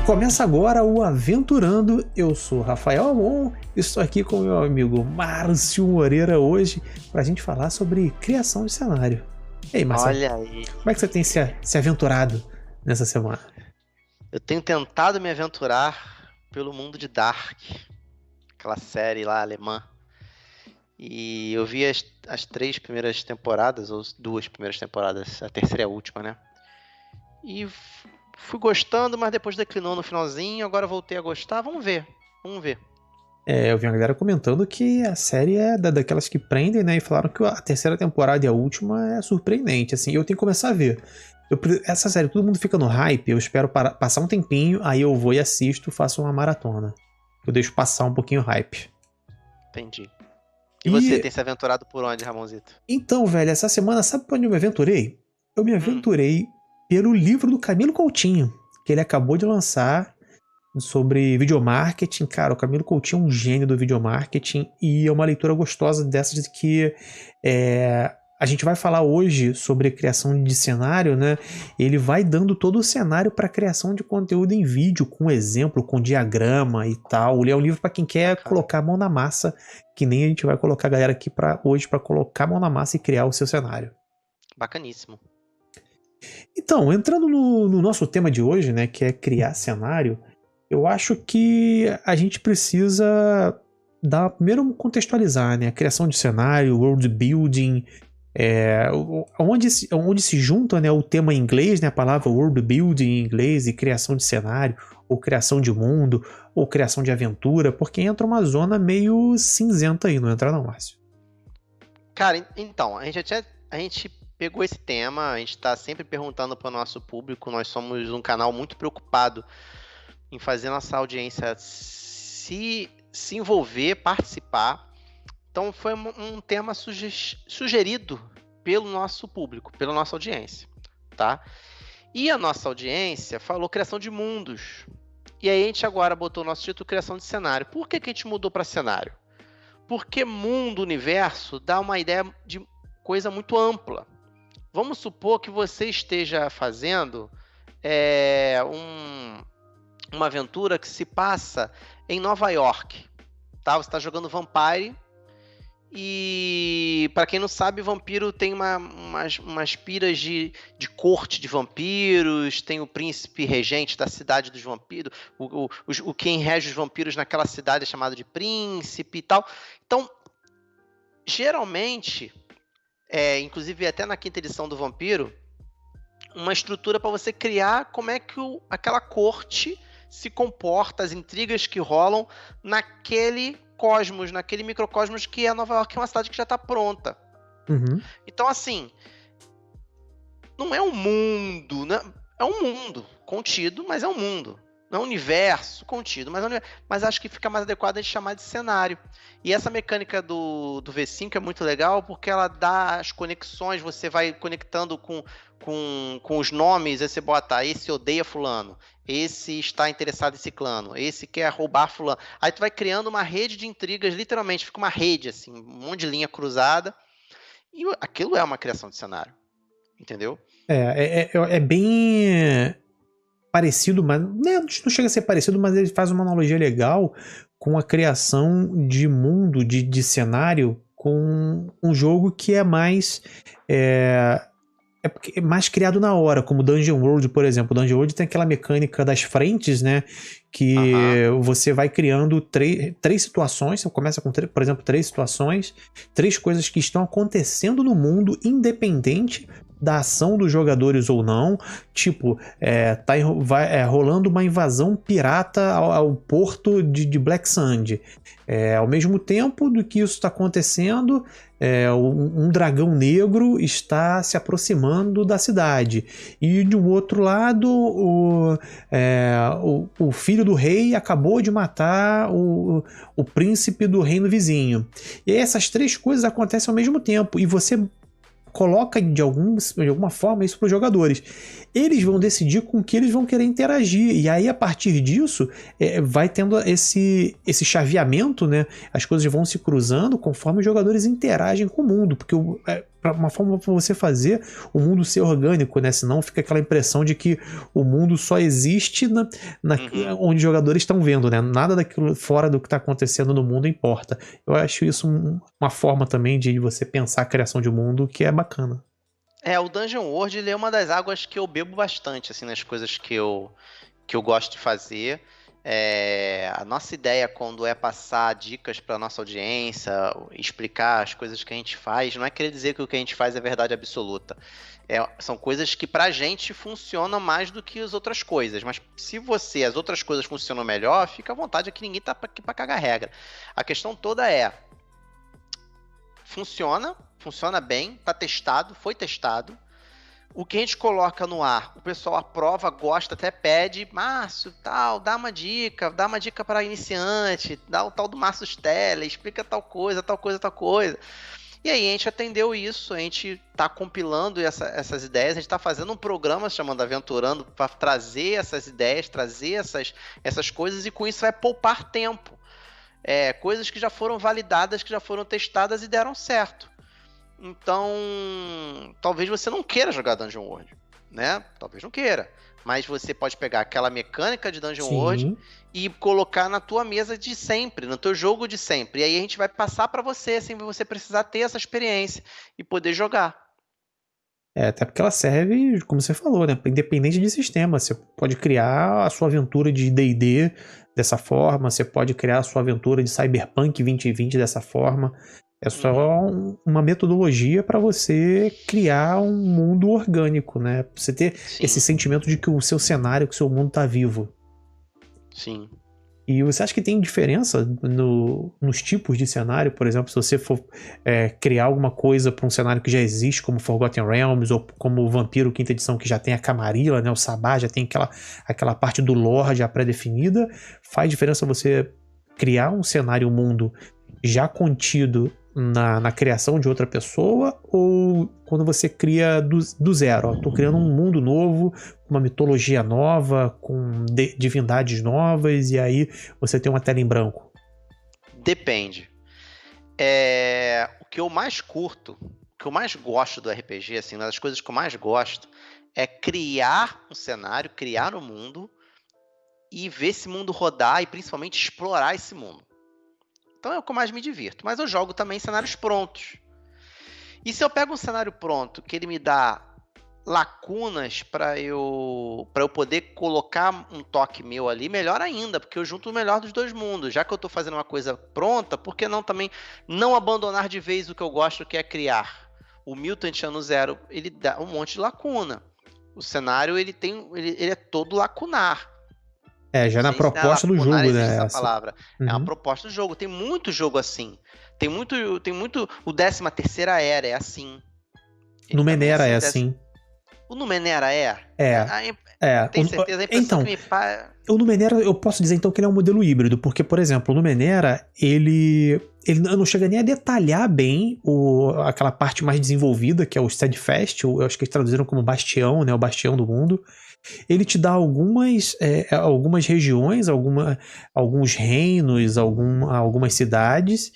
Começa agora o Aventurando. Eu sou Rafael Amon, estou aqui com meu amigo Márcio Moreira hoje para a gente falar sobre criação de cenário. E aí, Márcio? Olha aí. Como é que você tem se aventurado nessa semana? Eu tenho tentado me aventurar pelo mundo de Dark, aquela série lá alemã. E eu vi as 3 primeiras temporadas, ou 2 primeiras temporadas, a terceira e a última, né? E fui gostando, mas depois declinou no finalzinho, agora voltei a gostar. Vamos ver. Eu vi uma galera comentando que a série é daquelas que prendem, né? E falaram que a terceira temporada e a última é surpreendente, assim. Eu tenho que começar a ver. Essa série, todo mundo fica no hype, eu espero passar um tempinho, aí eu vou e assisto, faço uma maratona. Eu deixo passar um pouquinho o hype. Entendi. E você tem se aventurado por onde, Ramonzito? Então, velho, essa semana, sabe pra onde eu me aventurei? Eu me aventurei pelo livro do Camilo Coutinho, que ele acabou de lançar sobre videomarketing. Cara, o Camilo Coutinho é um gênio do videomarketing e é uma leitura gostosa dessas que a gente vai falar hoje sobre criação de cenário, né? Ele vai dando todo o cenário para criação de conteúdo em vídeo, com exemplo, com diagrama e tal. Ele é um livro para quem quer colocar a mão na massa, que nem a gente vai colocar a galera aqui hoje para colocar a mão na massa e criar o seu cenário. Bacaníssimo. Então, entrando no nosso tema de hoje, né, que é criar cenário, eu acho que a gente precisa primeiro contextualizar, né, a criação de cenário, world building, onde se junta, né, o tema em inglês, né, a palavra world building em inglês e criação de cenário, ou criação de mundo, ou criação de aventura, porque entra uma zona meio cinzenta aí, não entra não, Márcio? Cara, então, a gente pegou esse tema, a gente está sempre perguntando para o nosso público, nós somos um canal muito preocupado em fazer nossa audiência se envolver, participar. Então foi um tema sugerido pelo nosso público, pela nossa audiência, tá? E a nossa audiência falou criação de mundos. E aí a gente agora botou o nosso título criação de cenário. Por que a gente mudou para cenário? Porque mundo, universo, dá uma ideia de coisa muito ampla. Vamos supor que você esteja fazendo uma aventura que se passa em Nova York, tá? Você está jogando Vampire e, para quem não sabe, Vampiro tem umas piras de corte de vampiros, tem o príncipe regente da cidade dos vampiros, quem rege os vampiros naquela cidade é chamado de príncipe e tal. Então, geralmente, inclusive até na 5ª edição do Vampiro, uma estrutura para você criar como é que aquela corte se comporta, as intrigas que rolam naquele cosmos, naquele microcosmos que é Nova York, que é uma cidade que já está pronta. Uhum. Então, assim, não é um mundo, né? É um mundo contido, mas é um mundo. Não é um universo contido, mas acho que fica mais adequado a gente chamar de cenário. E essa mecânica do V5 é muito legal porque ela dá as conexões, você vai conectando com os nomes, aí você bota, esse odeia fulano, esse está interessado em ciclano, esse quer roubar fulano. Aí tu vai criando uma rede de intrigas, literalmente, fica uma rede, assim, um monte de linha cruzada. E aquilo é uma criação de cenário, entendeu? É bem parecido, mas não chega a ser parecido, mas ele faz uma analogia legal com a criação de mundo, de cenário, com um jogo que é mais mais criado na hora, como Dungeon World, por exemplo. Dungeon World tem aquela mecânica das frentes, né? Que você vai criando três situações. Você começa com, por exemplo, 3 situações, 3 coisas que estão acontecendo no mundo, independente da ação dos jogadores ou não. Tipo, rolando uma invasão pirata ao porto de Black Sand. Ao mesmo tempo do que isso está acontecendo, um dragão negro está se aproximando da cidade. E de um outro lado, o filho do rei acabou de matar o príncipe do reino vizinho. E aí essas 3 coisas acontecem ao mesmo tempo. E você coloca de alguma forma isso para os jogadores. Eles vão decidir com que eles vão querer interagir, e aí a partir disso vai tendo esse chaveamento, né? As coisas vão se cruzando conforme os jogadores interagem com o mundo, porque uma forma para você fazer o mundo ser orgânico, né? Senão fica aquela impressão de que o mundo só existe onde os jogadores estão vendo, né? Nada daquilo fora do que está acontecendo no mundo importa. Eu acho isso uma forma também de você pensar a criação de um mundo que é bacana. O Dungeon World, ele é uma das águas que eu bebo bastante, assim, nas coisas que eu gosto de fazer. A nossa ideia, quando é passar dicas para nossa audiência, explicar as coisas que a gente faz, não é querer dizer que o que a gente faz é verdade absoluta. São coisas que pra gente funcionam mais do que as outras coisas. Mas se as outras coisas funcionam melhor, fica à vontade, aqui ninguém tá aqui pra cagar regra. A questão toda funciona bem, tá testado, foi testado. O que a gente coloca no ar, o pessoal aprova, gosta, até pede, Márcio, tal, dá uma dica para iniciante, dá o tal do Márcio Stella, explica tal coisa, tal coisa, tal coisa. E aí a gente atendeu isso, a gente tá compilando essas ideias, a gente tá fazendo um programa chamado Aventurando para trazer essas ideias, trazer essas coisas, e com isso vai poupar tempo. Coisas que já foram validadas, que já foram testadas e deram certo. Então, talvez você não queira jogar Dungeon World, né? Talvez não queira. Mas você pode pegar aquela mecânica de Dungeon World e colocar na tua mesa de sempre, no teu jogo de sempre. E aí a gente vai passar para você, sem você precisar ter essa experiência e poder jogar. Até porque ela serve, como você falou, né? Independente de sistema. Você pode criar a sua aventura de D&D dessa forma, você pode criar a sua aventura de Cyberpunk 2020 dessa forma. É só uma metodologia para você criar um mundo orgânico, né? Pra você ter esse sentimento de que o seu cenário, que o seu mundo tá vivo. Sim. E você acha que tem diferença nos tipos de cenário? Por exemplo, se você for criar alguma coisa para um cenário que já existe, como Forgotten Realms, ou como o Vampiro Quinta Edição, que já tem a Camarilla, né? O Sabá, já tem aquela parte do lore já pré-definida. Faz diferença você criar um cenário, um mundo já contido na criação de outra pessoa, ou quando você cria do zero? Tô criando um mundo novo, uma mitologia nova, com divindades novas, e aí você tem uma tela em branco? Depende. O que eu mais curto, o que eu mais gosto do RPG, assim, uma das coisas que eu mais gosto é criar um cenário, criar um mundo e ver esse mundo rodar e principalmente explorar esse mundo. Então é o que eu mais me divirto. Mas eu jogo também cenários prontos. E se eu pego um cenário pronto que ele me dá lacunas para eu poder colocar um toque meu ali, melhor ainda, porque eu junto o melhor dos dois mundos. Já que eu estou fazendo uma coisa pronta, por que não também não abandonar de vez o que eu gosto, que é criar? O Mutant Ano Zero, ele dá um monte de lacuna. O cenário, ele é todo lacunar. Já na proposta do jogo, né? Essa palavra. É uma proposta do jogo. Tem muito jogo assim. Tem muito. O 13ª Era é assim. Numenera é assim. O Numenera é? Tem certeza? A impressão que o Numenera, eu posso dizer então que ele é um modelo híbrido, porque, por exemplo, o Numenera, ele não chega nem a detalhar bem aquela parte mais desenvolvida, que é o Steadfast, eu acho que eles traduziram como Bastião, né? O Bastião do Mundo. Ele te dá algumas regiões, alguns reinos, algumas cidades.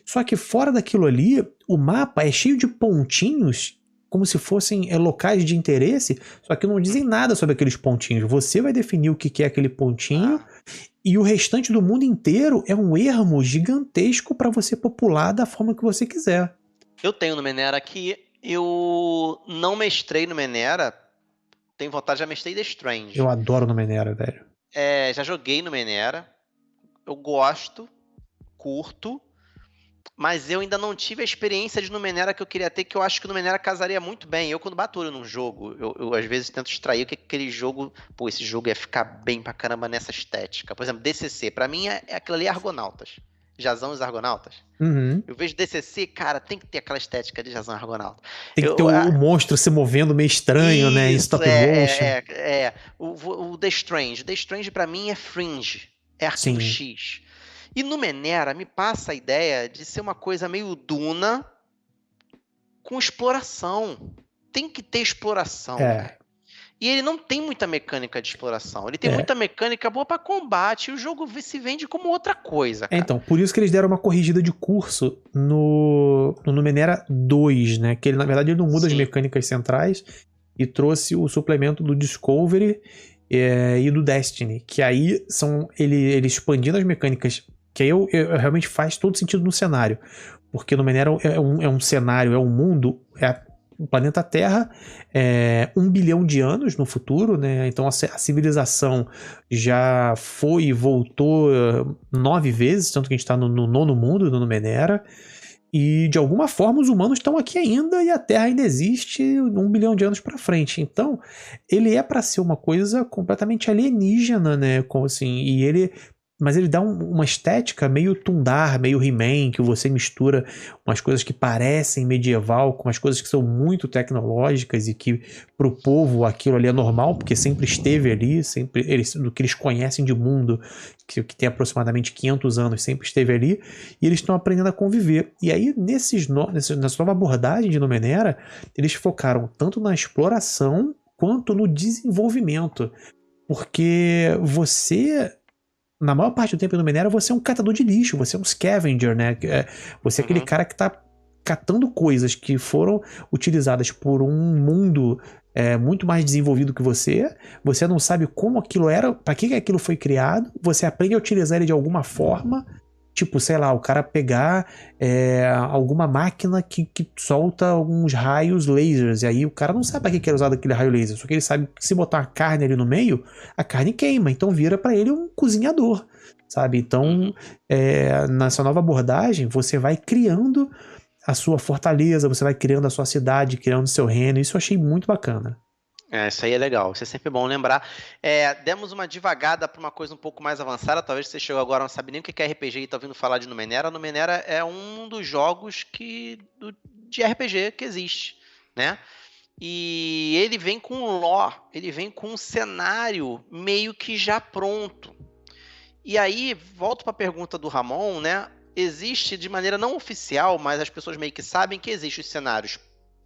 Só que fora daquilo ali, o mapa é cheio de pontinhos, como se fossem locais de interesse, só que não dizem nada sobre aqueles pontinhos. Você vai definir o que é aquele pontinho, e o restante do mundo inteiro é um ermo gigantesco para você popular da forma que você quiser. Eu tenho no Numenera aqui, eu não mestrei no Numenera. Tenho vontade, já mestrei The Strange. Eu adoro Numenera, velho. Já joguei Numenera. Eu gosto, curto, mas eu ainda não tive a experiência de Numenera que eu queria ter, que eu acho que o Numenera casaria muito bem. Eu, quando bato olho num jogo, eu às vezes tento extrair o que aquele jogo... Pô, esse jogo ia ficar bem pra caramba nessa estética. Por exemplo, DCC. Pra mim, aquilo ali é Argonautas. Jazão e os Argonautas. Eu vejo DCC, cara, tem que ter aquela estética de Jazão e Argonauta. Tem que ter o monstro se movendo meio estranho, né? Em stop motion. O The Strange. The Strange pra mim é Fringe. É Arquivo X. E Numenera me passa a ideia de ser uma coisa meio Duna com exploração. Tem que ter exploração. E ele não tem muita mecânica de exploração. Ele tem muita mecânica boa pra combate. E o jogo se vende como outra coisa, cara. Então, por isso que eles deram uma corrigida de curso no Numenera 2, né? Que ele, na verdade, ele não muda as mecânicas centrais e trouxe o suplemento do Discovery e do Destiny. Que aí são ele expandindo as mecânicas. Que aí realmente faz todo sentido no cenário. Porque Numenera é um cenário, é um mundo... O planeta Terra é 1 bilhão de anos no futuro, né? Então a civilização já foi e voltou 9 vezes, tanto que a gente está no 9º mundo, no Numenera. E de alguma forma os humanos estão aqui ainda e a Terra ainda existe 1 bilhão de anos para frente. Então ele é para ser uma coisa completamente alienígena, né? Como assim, mas ele dá uma estética meio Tundar, meio He-Man, que você mistura umas coisas que parecem medieval com umas coisas que são muito tecnológicas e que pro povo aquilo ali é normal, porque sempre esteve ali, sempre do que eles conhecem de mundo, que tem aproximadamente 500 anos, sempre esteve ali, e eles estão aprendendo a conviver. E aí, nessa nova abordagem de Numenera, eles focaram tanto na exploração quanto no desenvolvimento, porque na maior parte do tempo no Numenera, você é um catador de lixo, você é um scavenger, né? Você é aquele cara que tá catando coisas que foram utilizadas por um mundo muito mais desenvolvido que você não sabe como aquilo era, para que aquilo foi criado, você aprende a utilizar ele de alguma forma, tipo, sei lá, o cara pegar alguma máquina que solta alguns raios lasers, e aí o cara não sabe para que é usado aquele raio laser, só que ele sabe que se botar uma carne ali no meio, a carne queima, então vira para ele um cozinhador, sabe? Então, nessa nova abordagem, você vai criando a sua fortaleza, você vai criando a sua cidade, criando o seu reino, isso eu achei muito bacana. Isso aí é legal, isso é sempre bom lembrar. Demos uma divagada para uma coisa um pouco mais avançada, talvez você chegou agora e não sabe nem o que é RPG e está ouvindo falar de Numenera. Numenera é um dos jogos de RPG que existe, né? E ele vem com um lore, ele vem com um cenário meio que já pronto. E aí, volto para a pergunta do Ramon, né? Existe de maneira não oficial, mas as pessoas meio que sabem que existem os cenários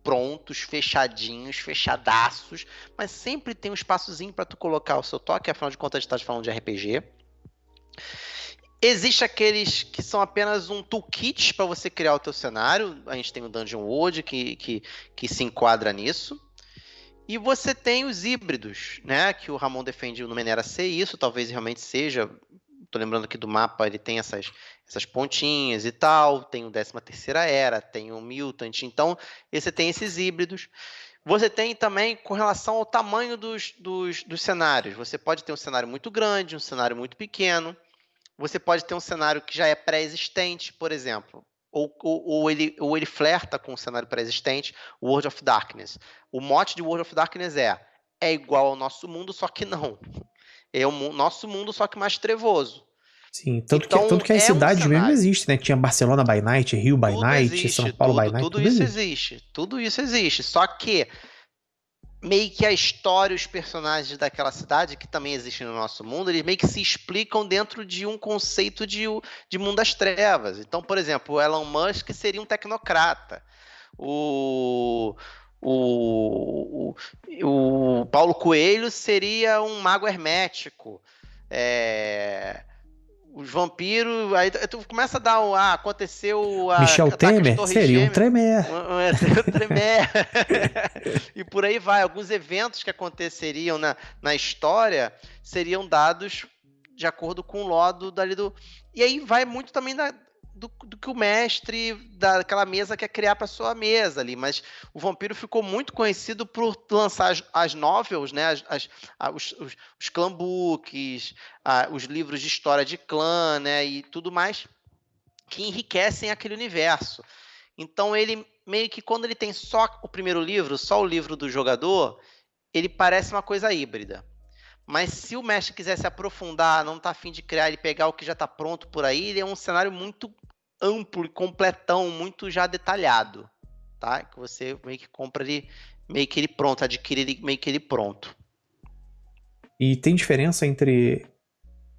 prontos, fechadinhos, fechadaços, mas sempre tem um espaçozinho para tu colocar o seu toque, afinal de contas a gente está falando de RPG. Existe aqueles que são apenas um toolkit para você criar o teu cenário, a gente tem o Dungeon World que se enquadra nisso, e você tem os híbridos, né, que o Ramon defende no Numenera ser isso, talvez realmente seja. Tô lembrando aqui do mapa, ele tem essas pontinhas e tal, tem o 13ª Era, tem o Mutant, então você tem esses híbridos. Você tem também com relação ao tamanho dos cenários, você pode ter um cenário muito grande, um cenário muito pequeno, você pode ter um cenário que já é pré-existente, por exemplo, ou ele flerta com um cenário pré-existente, World of Darkness. O mote de World of Darkness é igual ao nosso mundo, só que não. É o nosso mundo, só que mais trevoso. Sim, tanto que as cidades mesmo existem, né? Tinha Barcelona by Night, Rio by Night, São Paulo by Night. Tudo isso existe. Tudo isso existe. Só que meio que a história, os personagens daquela cidade, que também existem no nosso mundo, eles meio que se explicam dentro de um conceito de mundo das trevas. Então, por exemplo, o Elon Musk seria um tecnocrata. O Paulo Coelho seria um mago hermético. Os vampiros. Aí tu começa a dar aconteceu a. Michel Temer seria um Tremer. E por aí vai. Alguns eventos que aconteceriam na história seriam dados de acordo com o lore dali do. E aí vai muito também do que o mestre daquela mesa quer criar para sua mesa ali, mas o Vampiro ficou muito conhecido por lançar as novels, né, os clanbooks, os livros de história de clã, né, e tudo mais que enriquecem aquele universo. Então ele meio que quando ele tem só o primeiro livro, só o livro do jogador, ele parece uma coisa híbrida. Mas se o mestre quiser se aprofundar, não tá a fim de criar, ele pegar o que já está pronto por aí, ele é um cenário muito amplo e completão, muito já detalhado, tá? Que você meio que compra ele, meio que ele pronto, adquire ele meio que ele pronto. E tem diferença entre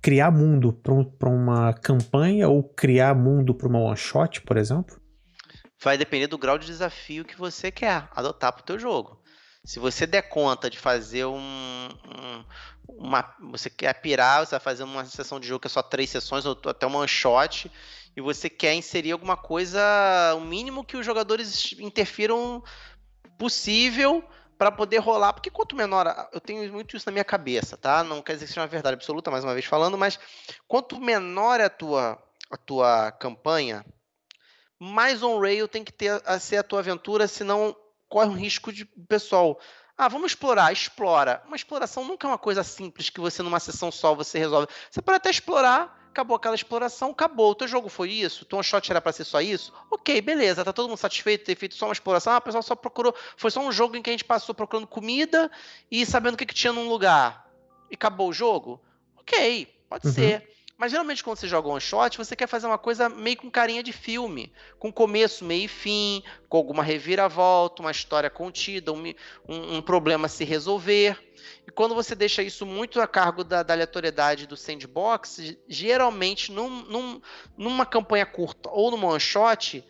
criar mundo para uma campanha ou criar mundo para uma one shot, por exemplo? Vai depender do grau de desafio que você quer adotar para o teu jogo. Se você der conta de fazer você quer pirar, você vai fazer uma sessão de jogo que é só 3 sessões, ou até uma one shot, e você quer inserir alguma coisa, o mínimo que os jogadores interfiram possível para poder rolar, porque quanto menor, eu tenho muito isso na minha cabeça, tá? Não quer dizer que seja uma verdade absoluta, mais uma vez falando, mas quanto menor é a tua campanha, mais on-rail tem que ter a ser a tua aventura, senão corre um risco de pessoal. Vamos explorar, explora. Uma exploração nunca é uma coisa simples que você numa sessão só você resolve. Você pode até explorar, acabou aquela exploração, acabou. O teu jogo foi isso? O teu one shot era pra ser só isso? Ok, beleza, tá todo mundo satisfeito de ter feito só uma exploração? O pessoal só procurou, foi só um jogo em que a gente passou procurando comida e sabendo o que tinha num lugar. E acabou o jogo? Ok, pode ser. Mas geralmente quando você joga one shot, você quer fazer uma coisa meio com carinha de filme, com começo, meio e fim, com alguma reviravolta, uma história contida, um problema a se resolver. E quando você deixa isso muito a cargo da aleatoriedade do sandbox, geralmente numa campanha curta ou numa one shot,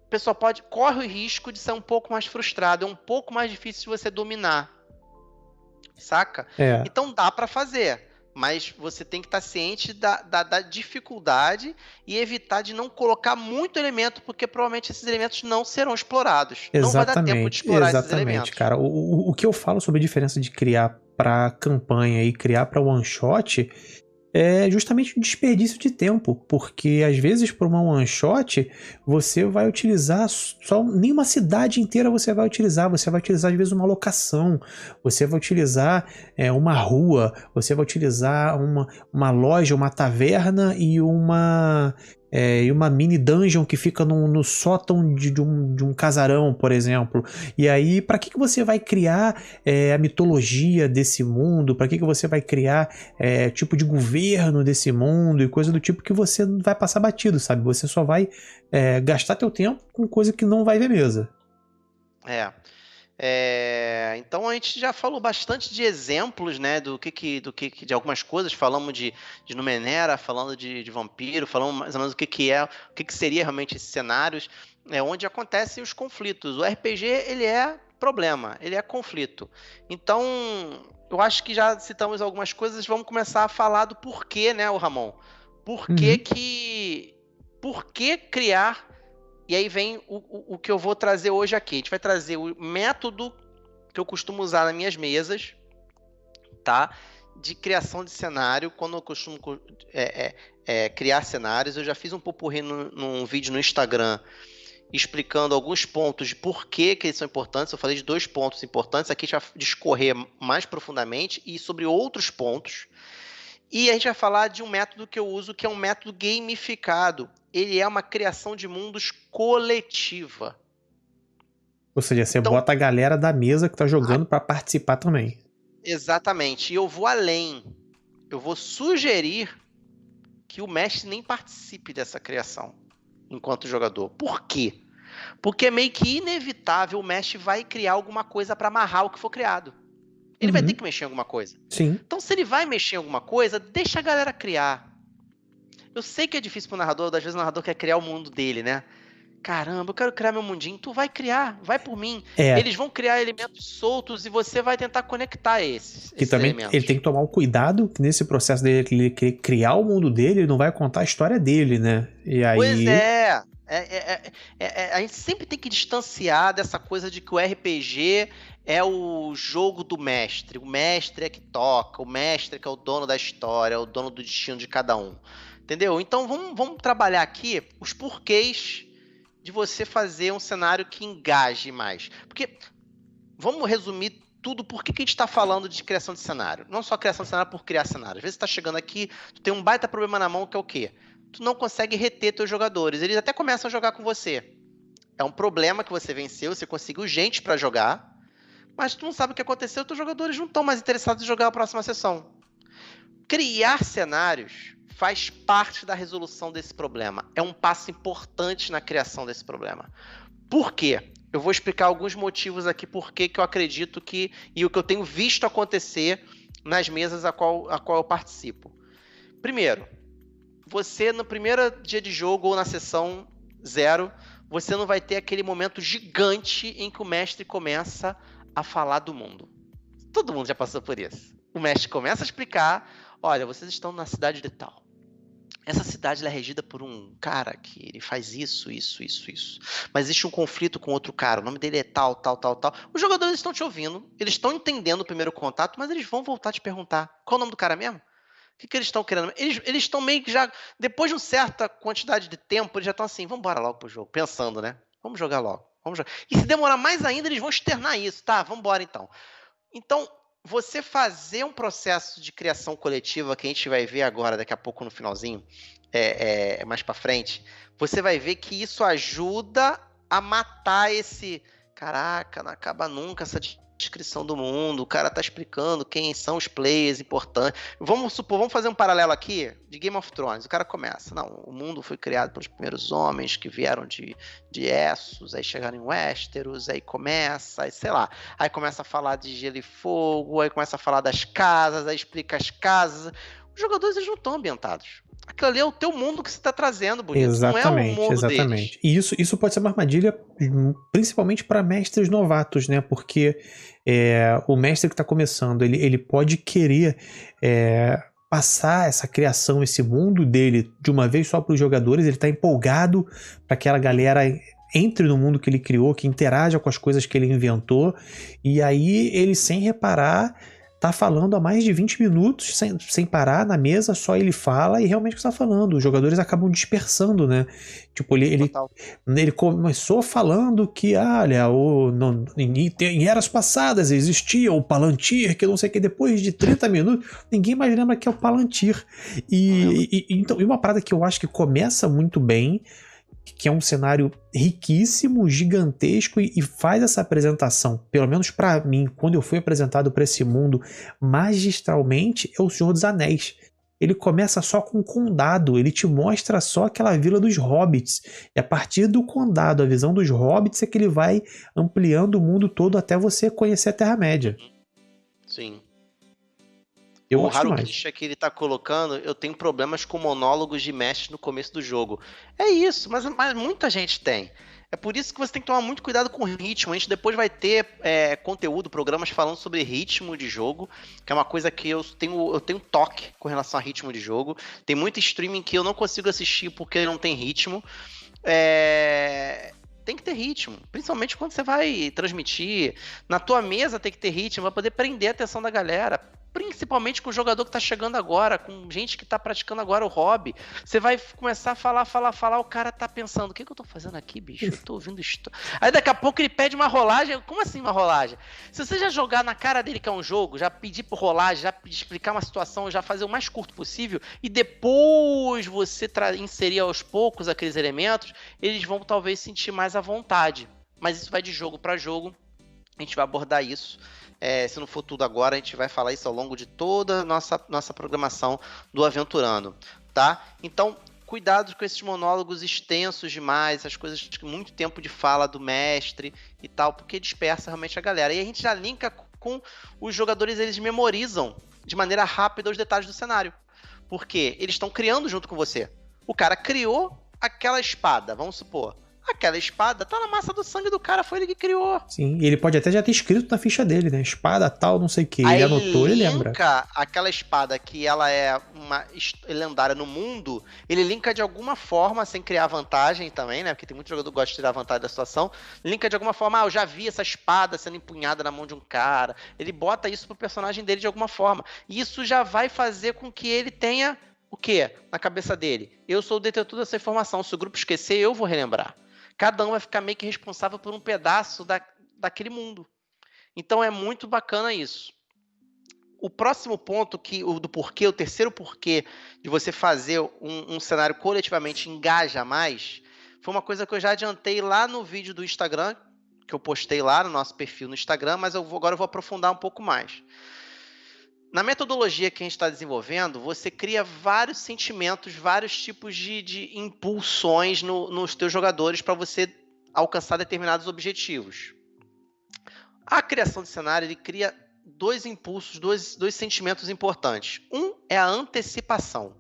o pessoal corre o risco de ser um pouco mais frustrado, é um pouco mais difícil de você dominar. Saca? Então dá para fazer. Mas você tem que estar ciente da dificuldade e evitar de não colocar muito elemento, porque provavelmente esses elementos não serão explorados. Não vai dar tempo de explorar esses elementos. Cara. O que eu falo sobre a diferença de criar para campanha e criar para one shot é justamente o desperdício de tempo, porque às vezes por uma one shot você vai utilizar nem uma cidade inteira você vai utilizar às vezes uma locação, você vai utilizar uma rua, você vai utilizar uma loja, uma taverna e uma mini dungeon que fica no sótão de um casarão, por exemplo. E aí, para que você vai criar a mitologia desse mundo? Para que você vai criar tipo de governo desse mundo e coisa do tipo que você vai passar batido, sabe? Você só vai gastar teu tempo com coisa que não vai ver mesa. Então a gente já falou bastante de exemplos, né, de algumas coisas. Falamos de Numenera, falando de vampiro, falamos mais ou menos o que seria realmente esses cenários, onde acontecem os conflitos. O RPG, ele é problema, ele é conflito. Então, eu acho que já citamos algumas coisas, vamos começar a falar do porquê, né, o Ramon? Por que criar? E aí vem o que eu vou trazer hoje aqui. A gente vai trazer o método que eu costumo usar nas minhas mesas, tá? De criação de cenário. Quando eu costumo criar cenários, eu já fiz um popurrí num vídeo no Instagram explicando alguns pontos de por que eles são importantes. Eu falei de 2 pontos importantes. Aqui a gente vai discorrer mais profundamente e sobre outros pontos. E a gente vai falar de um método que eu uso, que é um método gamificado. Ele é uma criação de mundos coletiva. Ou seja, você bota a galera da mesa que tá jogando para participar também. Exatamente. E eu vou além. Eu vou sugerir que o mestre nem participe dessa criação enquanto jogador. Por quê? Porque é meio que inevitável o mestre vai criar alguma coisa para amarrar o que for criado. Ele vai ter que mexer em alguma coisa. Sim. Então, se ele vai mexer em alguma coisa, deixa a galera criar. Eu sei que é difícil pro narrador, às vezes o narrador quer criar o mundo dele, né? Caramba, eu quero criar meu mundinho. Tu vai criar, vai por mim. Eles vão criar elementos soltos e você vai tentar conectar esses também elementos. Ele tem que tomar um cuidado que nesse processo dele criar o mundo dele, ele não vai contar a história dele, né? E aí... Pois é. A gente sempre tem que distanciar dessa coisa de que o RPG é o jogo do mestre. O mestre é que toca, o mestre é que é o dono da história, é o dono do destino de cada um. Entendeu? Então vamos trabalhar aqui os porquês de você fazer um cenário que engaje mais. Porque, vamos resumir tudo, por que a gente está falando de criação de cenário. Não só criação de cenário por criar cenário. Às vezes você está chegando aqui, tu tem um baita problema na mão, que é o quê? Tu não consegue reter teus jogadores. Eles até começam a jogar com você. É um problema que você venceu, você conseguiu gente para jogar, mas tu não sabe o que aconteceu, teus jogadores não estão mais interessados em jogar a próxima sessão. Criar cenários faz parte da resolução desse problema. É um passo importante na criação desse problema. Por quê? Eu vou explicar alguns motivos aqui por que eu acredito que, e o que eu tenho visto acontecer nas mesas a qual eu participo. Primeiro, você no primeiro dia de jogo ou na sessão 0, você não vai ter aquele momento gigante em que o mestre começa a falar do mundo. Todo mundo já passou por isso. O mestre começa a explicar, olha, vocês estão na cidade de tal. Essa cidade ela é regida por um cara que ele faz isso. Mas existe um conflito com outro cara, o nome dele é tal. Os jogadores estão te ouvindo, eles estão entendendo o primeiro contato, mas eles vão voltar a te perguntar, qual é o nome do cara mesmo? O que eles estão querendo? Eles estão meio que já, depois de uma certa quantidade de tempo, eles já estão assim, vamos embora logo pro jogo, pensando, né? Vamos jogar logo. E se demorar mais ainda, eles vão externar isso, tá? Vamos embora então. Então, você fazer um processo de criação coletiva, que a gente vai ver agora, daqui a pouco no finalzinho, mais pra frente, você vai ver que isso ajuda a matar esse... Caraca, não acaba nunca essa descrição do mundo, o cara tá explicando quem são os players importantes. Vamos fazer um paralelo aqui de Game of Thrones. O cara começa, não, o mundo foi criado pelos primeiros homens que vieram de Essos, aí chegaram em Westeros, aí começa, aí sei lá, aí começa a falar de gelo e fogo, aí começa a falar das casas, aí explica as casas. Os jogadores eles não estão ambientados. Aquilo ali é o teu mundo que você está trazendo, bonito. Exatamente, não é o mundo exatamente. deles. E isso pode ser uma armadilha principalmente para mestres novatos, né? Porque o mestre que está começando, ele pode querer passar essa criação, esse mundo dele de uma vez só para os jogadores, ele está empolgado para aquela galera entre no mundo que ele criou, que interaja com as coisas que ele inventou, e aí ele, sem reparar, tá falando há mais de 20 minutos sem parar na mesa, só ele fala e realmente o que está falando. Os jogadores acabam dispersando, né? Tipo, ele começou falando que, olha, em eras passadas existia o Palantir, que não sei o que, depois de 30 minutos, ninguém mais lembra que é o Palantir. Então, uma parada que eu acho que começa muito bem, que é um cenário riquíssimo, gigantesco e faz essa apresentação, pelo menos para mim, quando eu fui apresentado para esse mundo magistralmente, é o Senhor dos Anéis. Ele começa só com o condado, ele te mostra só aquela vila dos hobbits, e a partir do condado, a visão dos hobbits é que ele vai ampliando o mundo todo até você conhecer a Terra-média. Sim. O Harukishi que ele tá colocando, eu tenho problemas com monólogos de mestre no começo do jogo. É isso, mas muita gente tem. É por isso que você tem que tomar muito cuidado com o ritmo. A gente depois vai ter conteúdo, programas falando sobre ritmo de jogo, que é uma coisa que eu tenho toque com relação a ritmo de jogo. Tem muito streaming que eu não consigo assistir porque não tem ritmo. Tem que ter ritmo, principalmente quando você vai transmitir. Na tua mesa tem que ter ritmo, vai poder prender a atenção da galera. Principalmente com o jogador que tá chegando agora, com gente que tá praticando agora o hobby. Você vai começar a falar, o cara tá pensando, o que eu tô fazendo aqui, bicho? Eu tô ouvindo isso. Aí daqui a pouco ele pede uma rolagem. Como assim uma rolagem? Se você já jogar na cara dele que é um jogo, já pedir por rolagem, já explicar uma situação, já fazer o mais curto possível, e depois você inserir aos poucos aqueles elementos, eles vão talvez sentir mais à vontade. Mas isso vai de jogo para jogo. A gente vai abordar isso. Se não for tudo agora, a gente vai falar isso ao longo de toda a nossa programação do Aventurando, tá? Então, cuidado com esses monólogos extensos demais, essas coisas de muito tempo de fala do mestre e tal, porque dispersa realmente a galera. E a gente já linka com os jogadores, eles memorizam de maneira rápida os detalhes do cenário, porque eles estão criando junto com você. O cara criou aquela espada, vamos supor. Aquela espada tá na massa do sangue do cara, foi ele que criou. Sim, e ele pode até já ter escrito na ficha dele, né? Espada tal, não sei o que. Ele anotou, ele lembra. Aquela espada que ela é uma lendária no mundo, ele linka de alguma forma, sem criar vantagem também, né? Porque tem muito jogador que gosta de tirar vantagem da situação. Linka de alguma forma, eu já vi essa espada sendo empunhada na mão de um cara. Ele bota isso pro personagem dele de alguma forma. E isso já vai fazer com que ele tenha o quê? Na cabeça dele. Eu sou o detetor dessa informação. Se o grupo esquecer, eu vou relembrar. Cada um vai ficar meio que responsável por um pedaço daquele mundo. Então é muito bacana isso. O próximo ponto, do porquê, o terceiro porquê de você fazer um cenário coletivamente engaja mais, foi uma coisa que eu já adiantei lá no vídeo do Instagram, que eu postei lá no nosso perfil no Instagram, mas agora eu vou aprofundar um pouco mais. Na metodologia que a gente está desenvolvendo, você cria vários sentimentos, vários tipos de impulsões nos teus jogadores para você alcançar determinados objetivos. A criação de cenário, ele cria dois impulsos, dois sentimentos importantes. Um é a antecipação.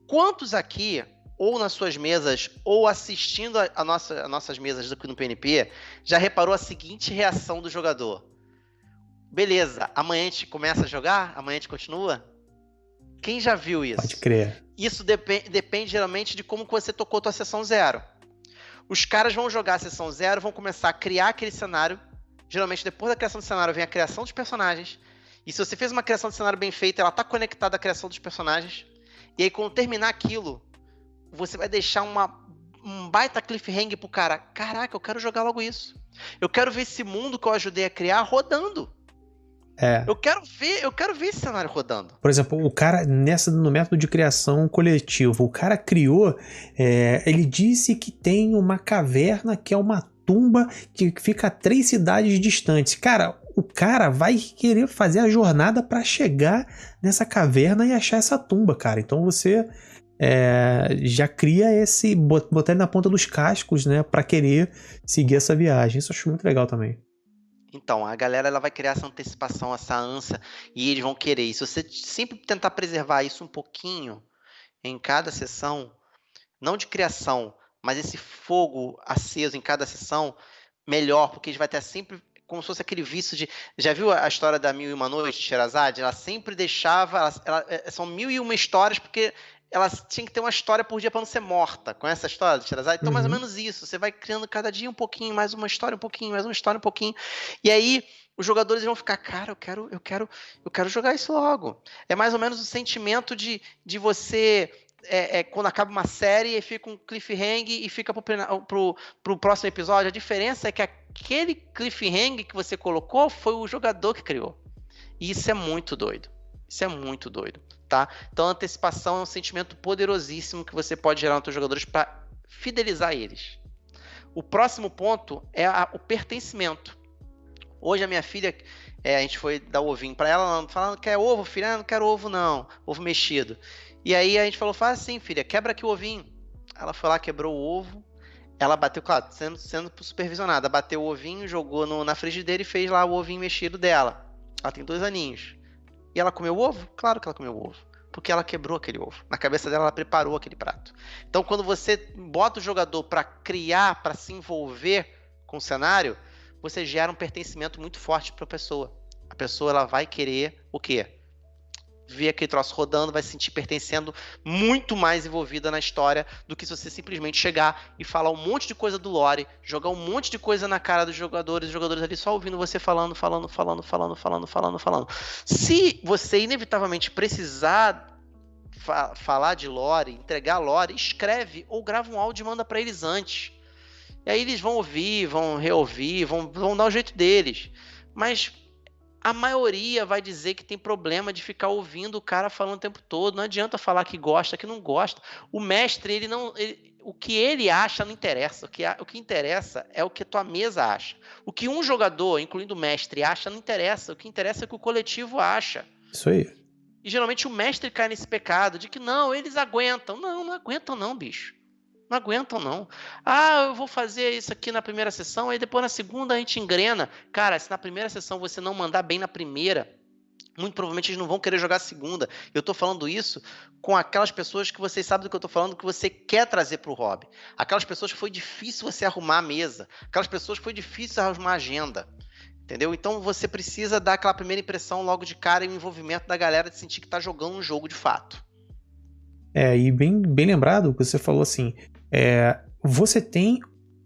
Quantos aqui ou nas suas mesas, ou assistindo a nossas mesas aqui no PNP, já reparou a seguinte reação do jogador? Beleza, amanhã a gente começa a jogar? Amanhã a gente continua? Quem já viu isso? Pode crer. Isso depende geralmente de como você tocou tua sessão 0. Os caras vão jogar a sessão 0, vão começar a criar aquele cenário. Geralmente, depois da criação do cenário, vem a criação dos personagens. E se você fez uma criação de cenário bem feita, ela está conectada à criação dos personagens. E aí, quando terminar aquilo, você vai deixar um baita cliffhanger pro cara. Caraca, eu quero jogar logo isso. Eu quero ver esse mundo que eu ajudei a criar rodando. Eu quero ver esse cenário rodando. Por exemplo, o cara, no método de criação coletivo, o cara criou, ele disse que tem uma caverna que é uma tumba que fica a 3 cidades distantes. Cara, o cara vai querer fazer a jornada para chegar nessa caverna e achar essa tumba, cara. Então você já cria botar ele na ponta dos cascos, né, para querer seguir essa viagem. Isso eu acho muito legal também. Então, a galera ela vai criar essa antecipação, essa ânsia, e eles vão querer. E se você sempre tentar preservar isso um pouquinho em cada sessão, não de criação, mas esse fogo aceso em cada sessão, melhor, porque a gente vai ter sempre como se fosse aquele vício de... Já viu a história da Mil e Uma Noite, de Sherazade? Ela sempre deixava... são 1001 histórias, porque ela tinha que ter uma história por dia para não ser morta. Conhece essa história de Sherazade? Então, mais ou menos isso. Você vai criando cada dia um pouquinho, mais uma história um pouquinho, mais uma história um pouquinho. E aí, os jogadores vão ficar, cara, eu quero jogar isso logo. É mais ou menos o sentimento de você... quando acaba uma série e fica um cliffhanger e fica pro próximo episódio. A diferença é que aquele cliffhanger que você colocou foi o jogador que criou. E isso é muito doido. Isso é muito doido, tá? Então, a antecipação é um sentimento poderosíssimo que você pode gerar nos seus jogadores para fidelizar eles. O próximo ponto é o pertencimento. Hoje a minha filha, a gente foi dar o ovinho para ela, falando, quer ovo, filha? Não quero ovo não, ovo mexido. E aí a gente falou, faz assim, filha, quebra aqui o ovinho. Ela foi lá, quebrou o ovo, ela bateu, claro, sendo supervisionada, bateu o ovinho, jogou na frigideira e fez lá o ovinho mexido dela. Ela tem 2 aninhos. E ela comeu o ovo? Claro que ela comeu o ovo. Porque ela quebrou aquele ovo. Na cabeça dela, ela preparou aquele prato. Então, quando você bota o jogador para criar, para se envolver com o cenário, você gera um pertencimento muito forte para a pessoa. A pessoa ela vai querer o quê? Ver aquele troço rodando, vai se sentir pertencendo muito mais envolvida na história do que se você simplesmente chegar e falar um monte de coisa do lore, jogar um monte de coisa na cara dos jogadores, os jogadores ali só ouvindo você falando. Se você inevitavelmente precisar falar de lore, entregar lore, escreve ou grava um áudio e manda para eles antes. E aí eles vão ouvir, vão reouvir, vão dar o jeito deles. Mas a maioria vai dizer que tem problema de ficar ouvindo o cara falando o tempo todo. Não adianta falar que gosta, que não gosta. O mestre, o que ele acha não interessa. O que interessa é o que a tua mesa acha. O que um jogador, incluindo o mestre, acha não interessa. O que interessa é o que o coletivo acha. Isso aí. E geralmente o mestre cai nesse pecado de que não, eles aguentam. Não aguentam não, bicho. Não aguentam, não. Eu vou fazer isso aqui na primeira sessão, aí depois na segunda a gente engrena. Cara, se na primeira sessão você não mandar bem na primeira, muito provavelmente eles não vão querer jogar a segunda. Eu tô falando isso com aquelas pessoas que vocês sabem do que eu tô falando, que você quer trazer pro hobby. Aquelas pessoas que foi difícil você arrumar a mesa. Aquelas pessoas que foi difícil arrumar a agenda. Entendeu? Então você precisa dar aquela primeira impressão logo de cara e o envolvimento da galera de sentir que tá jogando um jogo de fato. E bem lembrado que você falou assim, você tem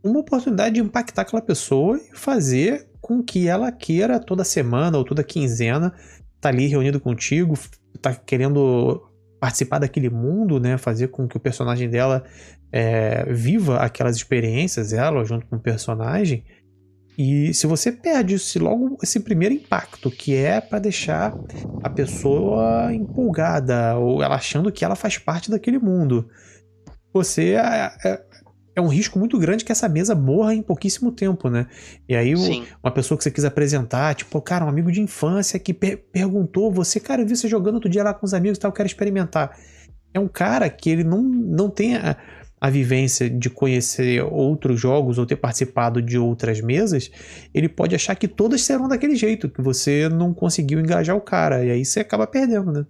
uma oportunidade de impactar aquela pessoa e fazer com que ela queira toda semana ou toda quinzena tá ali reunido contigo, tá querendo participar daquele mundo, né? Fazer com que o personagem dela viva aquelas experiências, ela junto com o personagem. E se você perde logo esse primeiro impacto, que é para deixar a pessoa empolgada, ou ela achando que ela faz parte daquele mundo, você é um risco muito grande que essa mesa morra em pouquíssimo tempo, né? E aí uma pessoa que você quis apresentar, tipo, cara, um amigo de infância que perguntou, cara, eu vi você jogando outro dia lá com os amigos e tal, eu quero experimentar. É um cara que ele não tem a vivência de conhecer outros jogos ou ter participado de outras mesas, ele pode achar que todas serão daquele jeito, que você não conseguiu engajar o cara, e aí você acaba perdendo, né?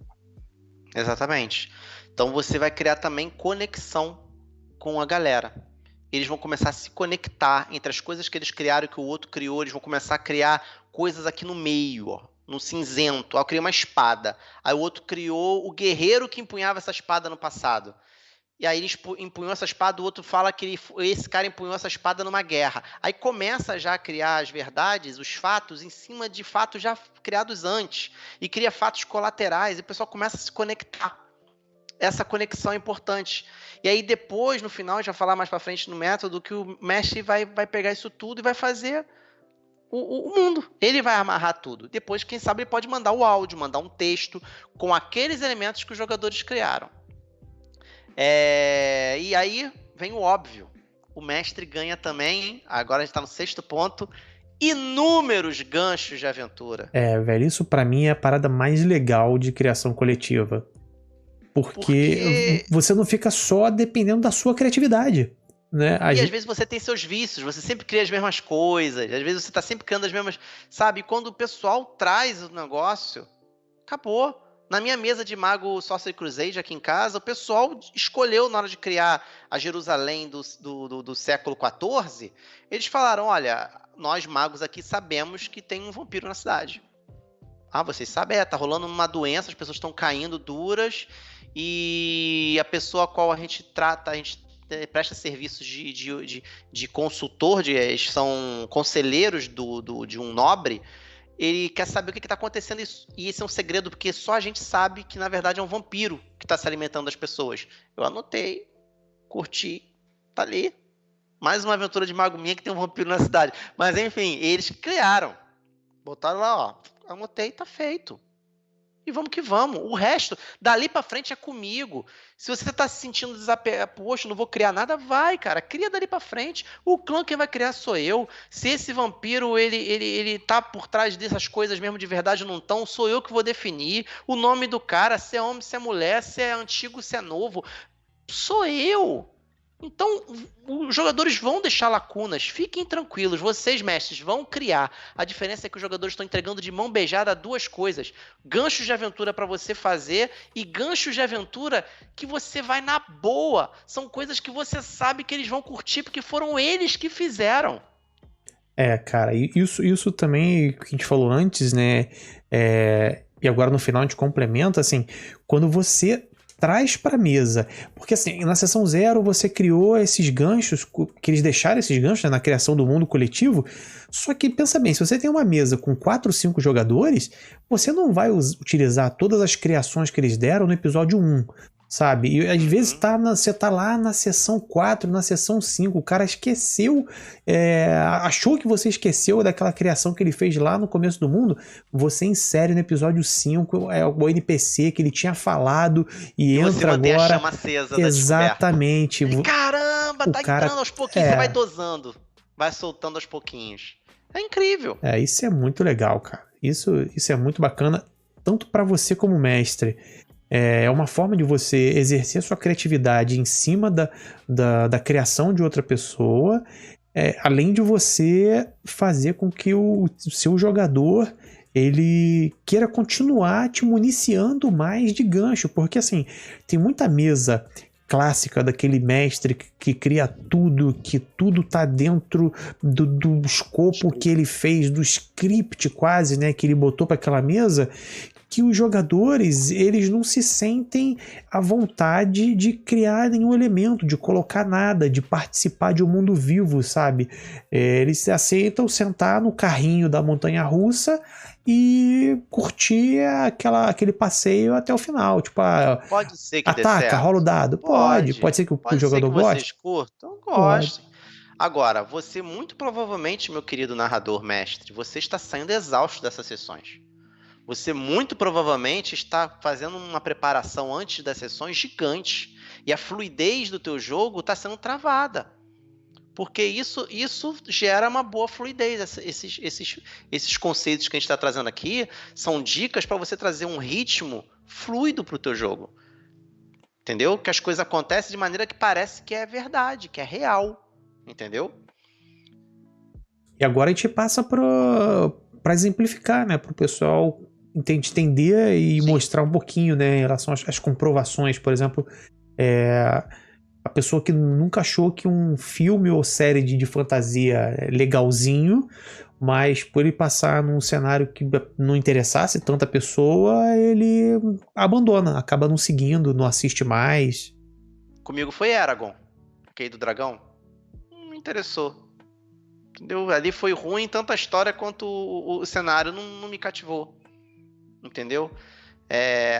Exatamente. Então você vai criar também conexão com a galera. Eles vão começar a se conectar entre as coisas que eles criaram e que o outro criou. Eles vão começar a criar coisas aqui no meio, ó, no cinzento. Eu criei uma espada. Aí o outro criou o guerreiro que empunhava essa espada no passado. E aí ele empunhou essa espada, o outro fala que esse cara empunhou essa espada numa guerra. Aí começa já a criar as verdades, os fatos, em cima de fatos já criados antes. E cria fatos colaterais, e o pessoal começa a se conectar. Essa conexão é importante. E aí depois, no final, a gente vai falar mais pra frente no método, que o mestre vai pegar isso tudo e vai fazer o mundo. Ele vai amarrar tudo. Depois, quem sabe, ele pode mandar o áudio, mandar um texto com aqueles elementos que os jogadores criaram. E aí vem o óbvio. O mestre ganha também, hein? Agora a gente tá no 6º ponto. Inúmeros ganchos de aventura. Velho, isso pra mim é a parada mais legal de criação coletiva. Porque você não fica só dependendo da sua criatividade, né? Às vezes você tem seus vícios, você sempre cria as mesmas coisas, às vezes você tá sempre criando as mesmas... Sabe, quando o pessoal traz o negócio, acabou. Na minha mesa de Mago Sorcery Crusade aqui em casa, o pessoal escolheu, na hora de criar a Jerusalém do século XIV, eles falaram, olha, nós magos aqui sabemos que tem um vampiro na cidade. Ah, vocês sabem, tá rolando uma doença, as pessoas estão caindo duras, e a pessoa a qual a gente trata, a gente presta serviços de consultor, são conselheiros de um nobre. Ele quer saber o que está acontecendo, e esse é um segredo, porque só a gente sabe que, na verdade, é um vampiro que está se alimentando das pessoas. Eu anotei, curti, tá ali. Mais uma aventura de mago minha que tem um vampiro na cidade. Mas, enfim, eles criaram. Botaram lá, ó, anotei, tá feito. E vamos que vamos. O resto, dali pra frente é comigo. Se você tá se sentindo desapegado, poxa, não vou criar nada, vai, cara. Cria dali pra frente. O clã quem vai criar sou eu. Se esse vampiro, ele tá por trás dessas coisas mesmo de verdade ou não tão, sou eu que vou definir. O nome do cara, se é homem, se é mulher, se é antigo, se é novo. Sou eu. Então, os jogadores vão deixar lacunas, fiquem tranquilos, vocês, mestres, vão criar. A diferença é que os jogadores estão entregando de mão beijada 2 coisas: ganchos de aventura para você fazer e ganchos de aventura que você vai na boa. São coisas que você sabe que eles vão curtir, porque foram eles que fizeram. Cara, isso também que a gente falou antes, né? E agora no final a gente complementa, assim, quando você traz para mesa, porque assim, na sessão 0 você criou esses ganchos, que eles deixaram esses ganchos, né, na criação do mundo coletivo, só que pensa bem, se você tem uma mesa com 4 ou 5 jogadores, você não vai utilizar todas as criações que eles deram no episódio 1, sabe? E às vezes você tá lá na sessão 4, na sessão 5, o cara esqueceu, achou que você esqueceu daquela criação que ele fez lá no começo do mundo, você insere no episódio 5 o NPC que ele tinha falado e entra agora... a chama acesa. Exatamente. Caramba, tá entrando aos pouquinhos, você vai dosando, vai soltando aos pouquinhos. É incrível. Isso é muito legal, cara. Isso é muito bacana, tanto para você como mestre. É uma forma de você exercer a sua criatividade em cima da criação de outra pessoa, além de você fazer com que o seu jogador ele queira continuar te municiando mais de gancho, porque assim, tem muita mesa clássica daquele mestre que cria tudo, que tudo tá dentro do escopo que ele fez, do script quase, né, que ele botou para aquela mesa, que os jogadores, eles não se sentem à vontade de criar nenhum elemento, de colocar nada, de participar de um mundo vivo, sabe? Eles aceitam sentar no carrinho da montanha-russa e curtir aquele passeio até o final. Tipo, pode ser que ataca, dê certo. rola o dado. Pode ser que o jogador goste. Vocês curtam? Gostem. Agora, você muito provavelmente, meu querido narrador mestre, você está saindo exausto dessas sessões. Você muito provavelmente está fazendo uma preparação antes das sessões gigante. E a fluidez do teu jogo está sendo travada. Porque isso gera uma boa fluidez. Esses conceitos que a gente está trazendo aqui são dicas para você trazer um ritmo fluido para o teu jogo. Entendeu? Que as coisas acontecem de maneira que parece que é verdade, que é real. Entendeu? E agora a gente passa para exemplificar, né? Para o pessoal entender e mostrar um pouquinho, né, em relação às comprovações. Por exemplo, a pessoa que nunca achou que um filme ou série de fantasia é legalzinho, mas por ele passar num cenário que não interessasse tanta pessoa, ele abandona, acaba não seguindo, não assiste mais. Comigo foi Eragon, Rei do Dragão. Não me interessou. Entendeu? Ali foi ruim, tanto a história quanto o cenário não me cativou. Entendeu?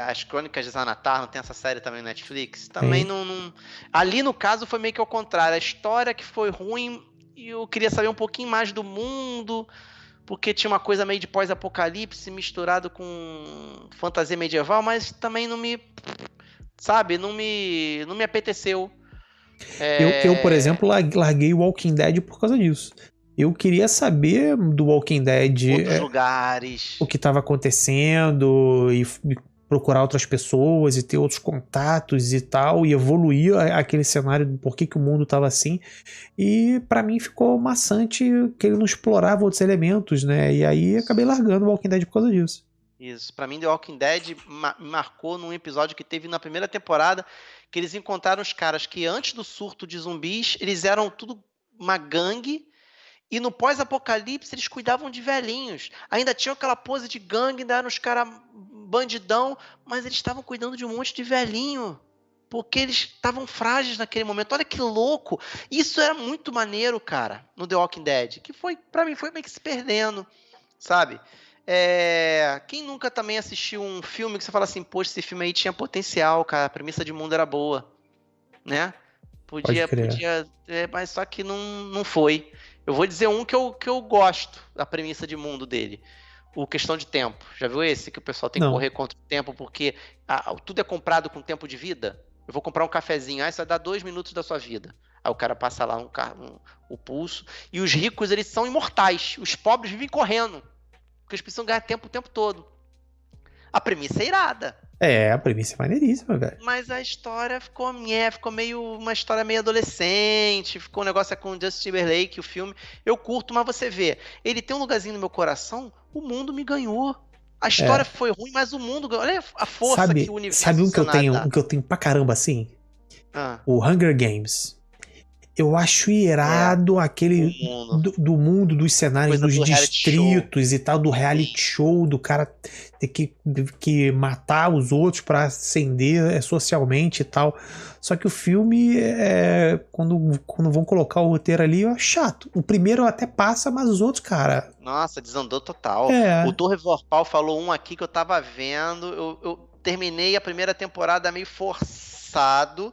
As Crônicas de Xanatar, não tem essa série também no Netflix? Também não... Ali, no caso, foi meio que ao contrário. A história que foi ruim, e eu queria saber um pouquinho mais do mundo, porque tinha uma coisa meio de pós-apocalipse misturado com fantasia medieval, mas também não me... Sabe? Não me apeteceu. Eu, por exemplo, larguei o Walking Dead por causa disso. Eu queria saber do Walking Dead Outros lugares. o que estava acontecendo e procurar outras pessoas e ter outros contatos e tal, e evoluir aquele cenário do porquê que o mundo estava assim. E para mim ficou maçante que ele não explorava outros elementos, né? E aí acabei largando o Walking Dead por causa disso. Isso, pra mim The Walking Dead marcou num episódio que teve na primeira temporada, que eles encontraram os caras que antes do surto de zumbis, eles eram tudo uma gangue, e no pós-apocalipse eles cuidavam de velhinhos. Ainda tinham aquela pose de gangue, ainda eram os caras bandidão, mas eles estavam cuidando de um monte de velhinho, porque eles estavam frágeis naquele momento. Olha que louco! Isso era muito maneiro, cara, no The Walking Dead, que foi, pra mim, foi meio que se perdendo, sabe? Quem nunca também assistiu um filme que você fala assim, poxa, esse filme aí tinha potencial, cara, a premissa de mundo era boa, né? Podia, mas só que não foi. Eu vou dizer um que eu gosto da premissa de mundo dele. O Questão de Tempo. Já viu esse? Que o pessoal tem que correr contra o tempo porque tudo é comprado com tempo de vida? Eu vou comprar um cafezinho, isso vai dar 2 minutos da sua vida. Aí o cara passa lá o pulso. E os ricos, eles são imortais. Os pobres vivem correndo. Porque eles precisam ganhar tempo o tempo todo. A premissa é irada. A premissa é maneiríssima, velho. Mas a história ficou meio uma história meio adolescente, ficou um negócio com o Justin Timberlake, o filme. Eu curto, mas você vê, ele tem um lugarzinho no meu coração, o mundo me ganhou. A história foi ruim, mas o mundo ganhou. Olha a força que o universo sabe um que eu tenho pra caramba assim? O Hunger Games. Eu acho irado aquele do mundo, dos cenários, dos distritos e tal, do reality show, do cara ter que matar os outros pra ascender socialmente e tal. Só que o filme, quando vão colocar o roteiro ali, é chato. O primeiro até passa, mas os outros, cara... Nossa, desandou total. O Torre Vorpal falou um aqui que eu tava vendo, eu terminei a primeira temporada meio forçado.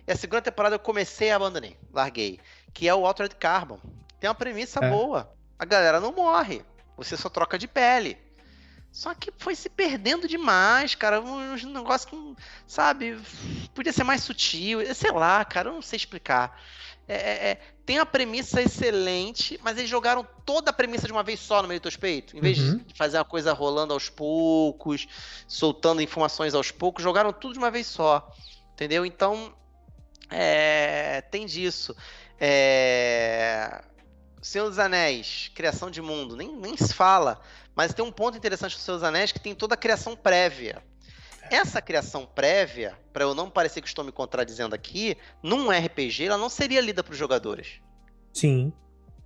E a segunda temporada eu comecei e abandonei, larguei. Que é o Altered Carbon. Tem uma premissa boa. A galera não morre. Você só troca de pele. Só que foi se perdendo demais, cara. Um negócio que, sabe, podia ser mais sutil. Sei lá, cara, eu não sei explicar. Tem a premissa excelente, mas eles jogaram toda a premissa de uma vez só no meio do teu peito. Em vez de fazer uma coisa rolando aos poucos, soltando informações aos poucos, jogaram tudo de uma vez só. Entendeu? Então... tem disso. Senhor dos Anéis, criação de mundo, nem se fala, mas tem um ponto interessante do Senhor dos Anéis que tem toda a criação prévia. Essa criação prévia, para eu não parecer que estou me contradizendo aqui, num RPG ela não seria lida para os jogadores. Sim.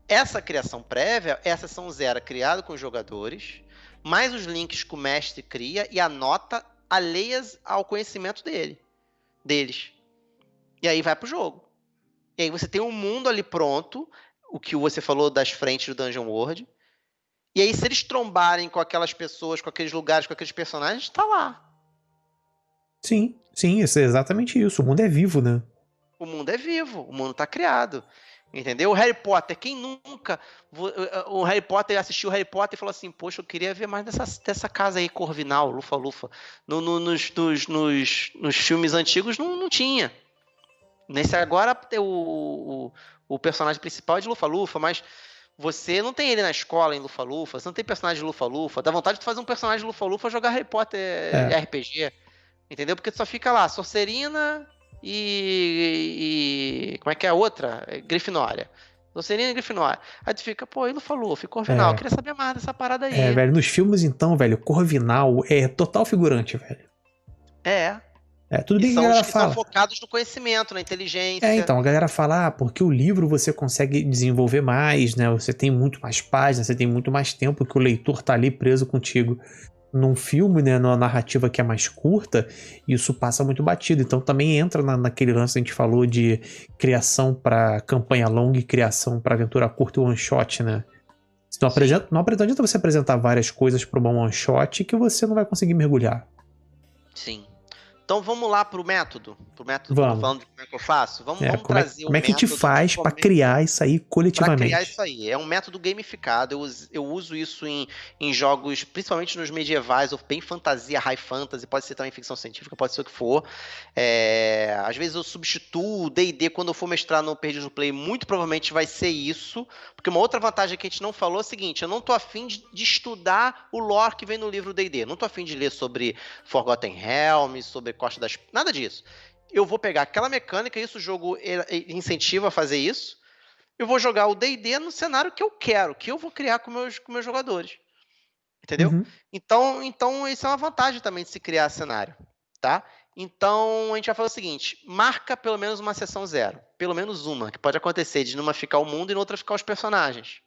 Essa criação prévia, essa sessão zero criada com os jogadores, mais os links que o mestre cria e anota alheias ao conhecimento deles. E aí vai pro jogo. E aí você tem um mundo ali pronto, o que você falou das frentes do Dungeon World. E aí se eles trombarem com aquelas pessoas, com aqueles lugares, com aqueles personagens, tá lá. Sim, isso é exatamente isso. O mundo é vivo, né? O mundo é vivo, o mundo tá criado. Entendeu? O Harry Potter, quem nunca... O Harry Potter assistiu o Harry Potter e falou assim, poxa, eu queria ver mais dessa casa aí, Corvinal, Lufa-Lufa. Nos filmes antigos não tinha. Nesse agora, o personagem principal é de Lufa-Lufa, mas você não tem ele na escola em Lufa-Lufa, você não tem personagem de Lufa-Lufa, dá vontade de fazer um personagem de Lufa-Lufa jogar Harry Potter RPG, entendeu? Porque só fica lá, Sorcerina e como é que é a outra? Grifinória. Sonserina e Grifinória. Aí tu fica, pô, e Lufa-Lufa, e Corvinal, eu queria saber mais dessa parada aí. Velho, nos filmes então, velho, Corvinal é total figurante, velho. Tudo E bem que a são os galera que fala. são focados no conhecimento, na inteligência. Então, a galera fala, porque o livro você consegue desenvolver mais, né? Você tem muito mais páginas, você tem muito mais tempo que o leitor tá ali preso contigo. Num filme, né, numa narrativa que é mais curta, isso passa muito batido. Então também entra naquele lance que a gente falou de criação para campanha longa e criação para aventura curta e one shot, né? Não adianta você apresentar várias coisas para uma one shot que você não vai conseguir mergulhar. Sim. Então vamos lá pro método. Pro método que eu tô Vamos. falando de como é que eu faço. Vamos trazer Como é que a gente faz para criar isso aí para coletivamente? criar isso aí. É um método gamificado. Eu uso isso em jogos, principalmente nos medievais, ou bem fantasia, high fantasy, pode ser também ficção científica, pode ser o que for. Às vezes eu substituo o D&D quando eu for mestrar no Perdidos no Play, muito provavelmente vai ser isso. Porque uma outra vantagem que a gente não falou é o seguinte, eu não tô afim de estudar o lore que vem no livro D&D. Não tô afim de ler sobre Forgotten Realms, sobre Costa das... Nada disso. Eu vou pegar aquela mecânica, isso o jogo incentiva a fazer isso. Eu vou jogar o D&D no cenário que eu quero, que eu vou criar com meus jogadores. Entendeu? Uhum. Então, isso é uma vantagem também de se criar cenário, tá? Então, a gente vai fazer o seguinte, marca pelo menos uma sessão 0. Pelo menos uma, que pode acontecer de numa ficar o mundo e noutra ficar os personagens.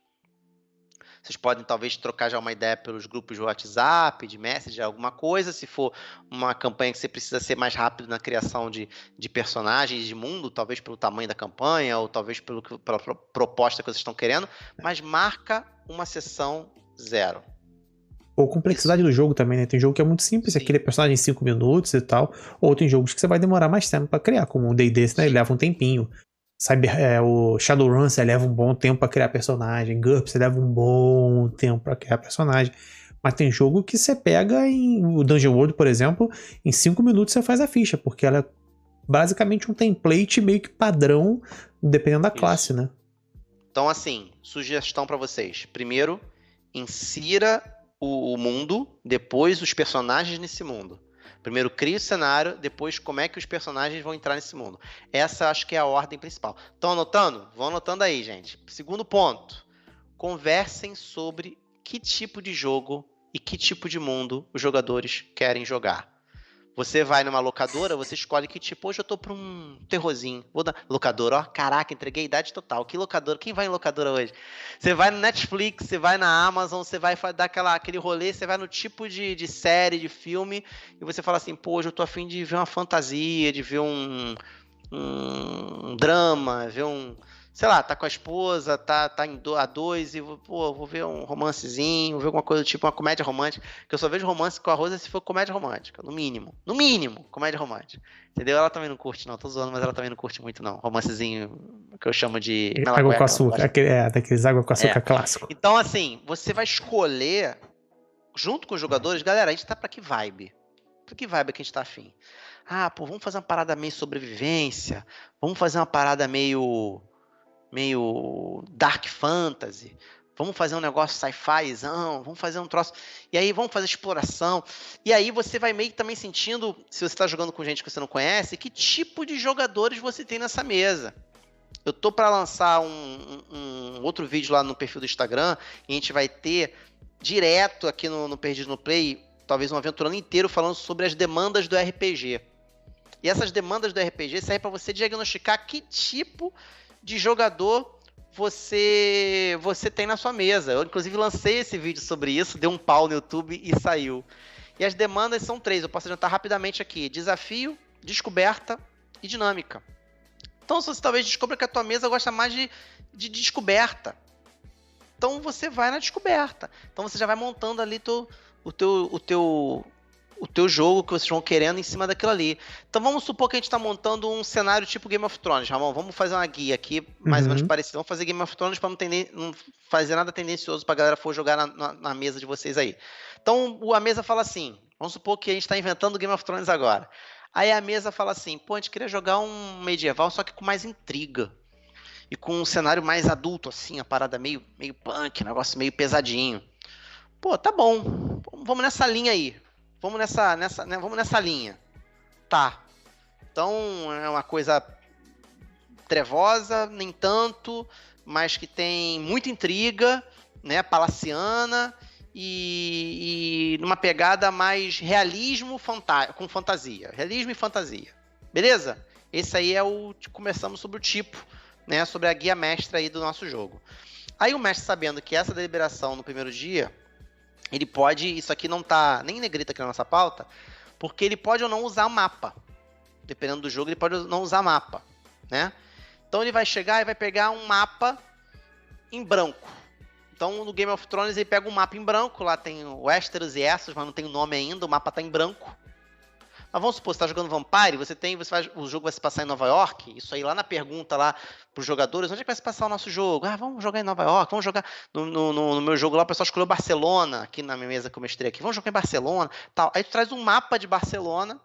Vocês podem, talvez, trocar já uma ideia pelos grupos de WhatsApp, de Messenger, alguma coisa. Se for uma campanha que você precisa ser mais rápido na criação de personagens, de mundo, talvez pelo tamanho da campanha, ou talvez pela proposta que vocês estão querendo. Mas marca uma sessão 0. Ou complexidade do jogo também, né? Tem jogo que é muito simples, aquele personagem em 5 minutos e tal. Ou tem jogos que você vai demorar mais tempo pra criar, como o D&D, né? Ele leva um tempinho. O Shadowrun, você leva um bom tempo pra criar personagem. GURPS, você leva um bom tempo pra criar personagem. Mas tem jogo que você pega o Dungeon World, por exemplo, em 5 minutos você faz a ficha, porque ela é basicamente um template meio que padrão, dependendo da classe, né? Então, assim, sugestão pra vocês. Primeiro, insira o mundo, depois os personagens nesse mundo. Primeiro cria o cenário, depois como é que os personagens vão entrar nesse mundo. Essa acho que é a ordem principal. Estão anotando? Vão anotando aí, gente. Segundo ponto, conversem sobre que tipo de jogo e que tipo de mundo os jogadores querem jogar. Você vai numa locadora, você escolhe que tipo, hoje eu tô pra um terrorzinho. Vou dar locadora, ó, caraca, entreguei a idade total. Que locadora? Quem vai em locadora hoje? Você vai no Netflix, você vai na Amazon, você vai dar aquele rolê, você vai no tipo de série, de filme, e você fala assim, pô, hoje eu tô afim de ver uma fantasia, de ver um drama, ver sei lá, tá com a esposa, tá a dois e, pô, vou ver um romancezinho, vou ver alguma coisa do tipo, uma comédia romântica, que eu só vejo romance com a Rosa se for comédia romântica, no mínimo, comédia romântica, entendeu? Ela também não curte não, tô zoando, mas ela também não curte muito não, romancezinho que eu chamo de... Água com açúcar, daqueles água com açúcar clássico. Então, assim, você vai escolher, junto com os jogadores, galera, a gente tá pra que vibe? Pra que vibe que a gente tá afim? Ah, pô, vamos fazer uma parada meio sobrevivência, vamos fazer uma parada meio dark fantasy, vamos fazer um negócio sci-fizão, vamos fazer um troço, e aí vamos fazer exploração, e aí você vai meio que também sentindo, se você está jogando com gente que você não conhece, que tipo de jogadores você tem nessa mesa. Eu tô para lançar um outro vídeo lá no perfil do Instagram, e a gente vai ter direto aqui no Perdido no Play, talvez um aventurando inteiro falando sobre as demandas do RPG. E essas demandas do RPG servem para você diagnosticar que tipo de jogador você tem na sua mesa. Eu, inclusive, lancei esse vídeo sobre isso, deu um pau no YouTube e saiu. E as demandas são 3, eu posso adiantar rapidamente aqui. Desafio, descoberta e dinâmica. Então, se você talvez descubra que a tua mesa gosta mais de descoberta, então você vai na descoberta. Então você já vai montando ali o teu jogo que vocês vão querendo em cima daquilo ali. Então vamos supor que a gente está montando um cenário tipo Game of Thrones, Ramon. Vamos fazer uma guia aqui, mais ou menos parecida. Vamos fazer Game of Thrones para não fazer nada tendencioso para a galera for jogar na mesa de vocês aí. Então a mesa fala assim, vamos supor que a gente está inventando Game of Thrones agora. Aí a mesa fala assim, pô, a gente queria jogar um medieval, só que com mais intriga. E com um cenário mais adulto, assim, a parada meio punk, negócio meio pesadinho. Pô, tá bom, vamos nessa linha aí. Vamos nessa linha. Tá. Então, é uma coisa trevosa, nem tanto, mas que tem muita intriga, né, palaciana, e numa pegada mais realismo com fantasia. Realismo e fantasia. Beleza? Esse aí é começamos sobre o tipo, né? Sobre a guia mestra aí do nosso jogo. Aí o mestre, sabendo que essa deliberação no primeiro dia, ele pode, isso aqui não tá nem negrito aqui na nossa pauta, porque ele pode ou não usar mapa. Dependendo do jogo, ele pode não usar mapa, né? Então ele vai chegar e vai pegar um mapa em branco. Então no Game of Thrones ele pega um mapa em branco, lá tem Westeros e Essos, mas não tem o nome ainda, o mapa tá em branco. Mas vamos supor, você tá jogando Vampire, o jogo vai se passar em Nova York, isso aí lá na pergunta lá pros jogadores, onde é que vai se passar o nosso jogo? Ah, vamos jogar em Nova York, vamos jogar no meu jogo lá, o pessoal escolheu Barcelona, aqui na minha mesa que eu mestrei aqui, vamos jogar em Barcelona, tal. Aí tu traz um mapa de Barcelona,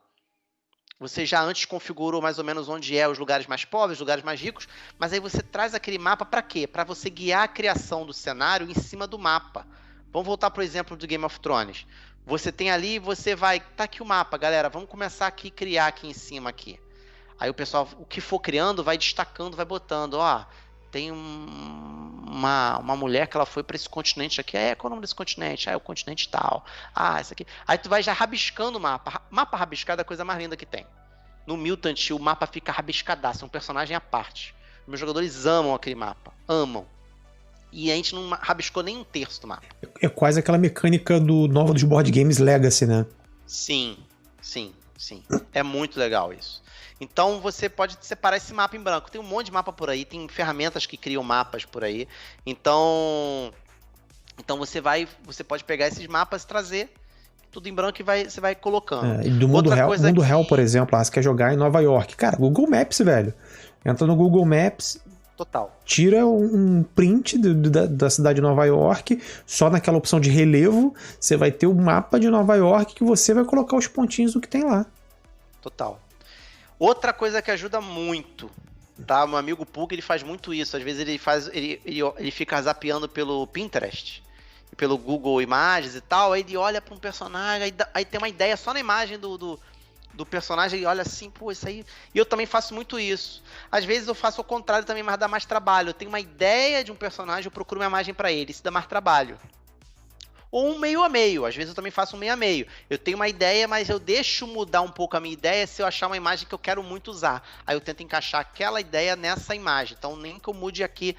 você já antes configurou mais ou menos onde os lugares mais pobres, os lugares mais ricos, mas aí você traz aquele mapa para quê? Para você guiar a criação do cenário em cima do mapa. Vamos voltar para o exemplo do Game of Thrones. Você tem ali, você vai... Tá aqui o mapa, galera. Vamos começar aqui a criar aqui em cima aqui. Aí o pessoal, o que for criando, vai destacando, vai botando. Ó, tem uma mulher que ela foi para esse continente aqui. Qual é o nome desse continente? É o continente tal. Esse aqui. Aí tu vai já rabiscando o mapa. Mapa rabiscado é a coisa mais linda que tem. No Mutant, o mapa fica rabiscadaço. É um personagem à parte. Meus jogadores amam aquele mapa. Amam. E a gente não rabiscou nem um terço do mapa. É quase aquela mecânica nova dos board games Legacy, né? Sim. É muito legal isso. Então você pode separar esse mapa em branco. Tem um monte de mapa por aí, tem ferramentas que criam mapas por aí. Então você pode pegar esses mapas e trazer tudo em branco e você vai colocando. E do mundo real, por exemplo, você quer jogar em Nova York. Cara, Google Maps, velho. Entra no Google Maps... Total. Tira um print da cidade de Nova York, só naquela opção de relevo, você vai ter o mapa de Nova York que você vai colocar os pontinhos do que tem lá. Total. Outra coisa que ajuda muito, tá? Meu amigo Pug, ele faz muito isso. Às vezes ele fica zapeando pelo Pinterest, pelo Google Imagens e tal, aí ele olha para um personagem, aí tem uma ideia só na imagem do personagem e olha assim, pô, isso aí... E eu também faço muito isso. Às vezes eu faço o contrário também, mas dá mais trabalho. Eu tenho uma ideia de um personagem, eu procuro uma imagem pra ele, isso dá mais trabalho. Ou um meio a meio, às vezes eu também faço um meio a meio. Eu tenho uma ideia, mas eu deixo mudar um pouco a minha ideia se eu achar uma imagem que eu quero muito usar. Aí eu tento encaixar aquela ideia nessa imagem. Então nem que eu mude aqui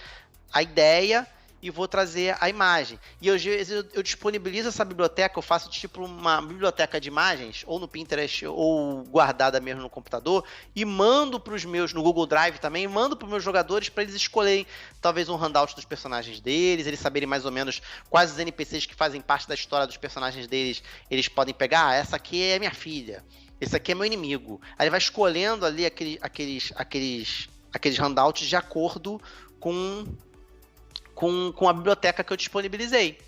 a ideia... e vou trazer a imagem. E às vezes eu disponibilizo essa biblioteca, eu faço tipo uma biblioteca de imagens, ou no Pinterest, ou guardada mesmo no computador, e mando para os meus, no Google Drive também, mando para os meus jogadores para eles escolherem talvez um handout dos personagens deles, eles saberem mais ou menos quais os NPCs que fazem parte da história dos personagens deles, eles podem pegar, essa aqui é minha filha, esse aqui é meu inimigo. Aí ele vai escolhendo ali aqueles handouts de acordo com a biblioteca que eu disponibilizei.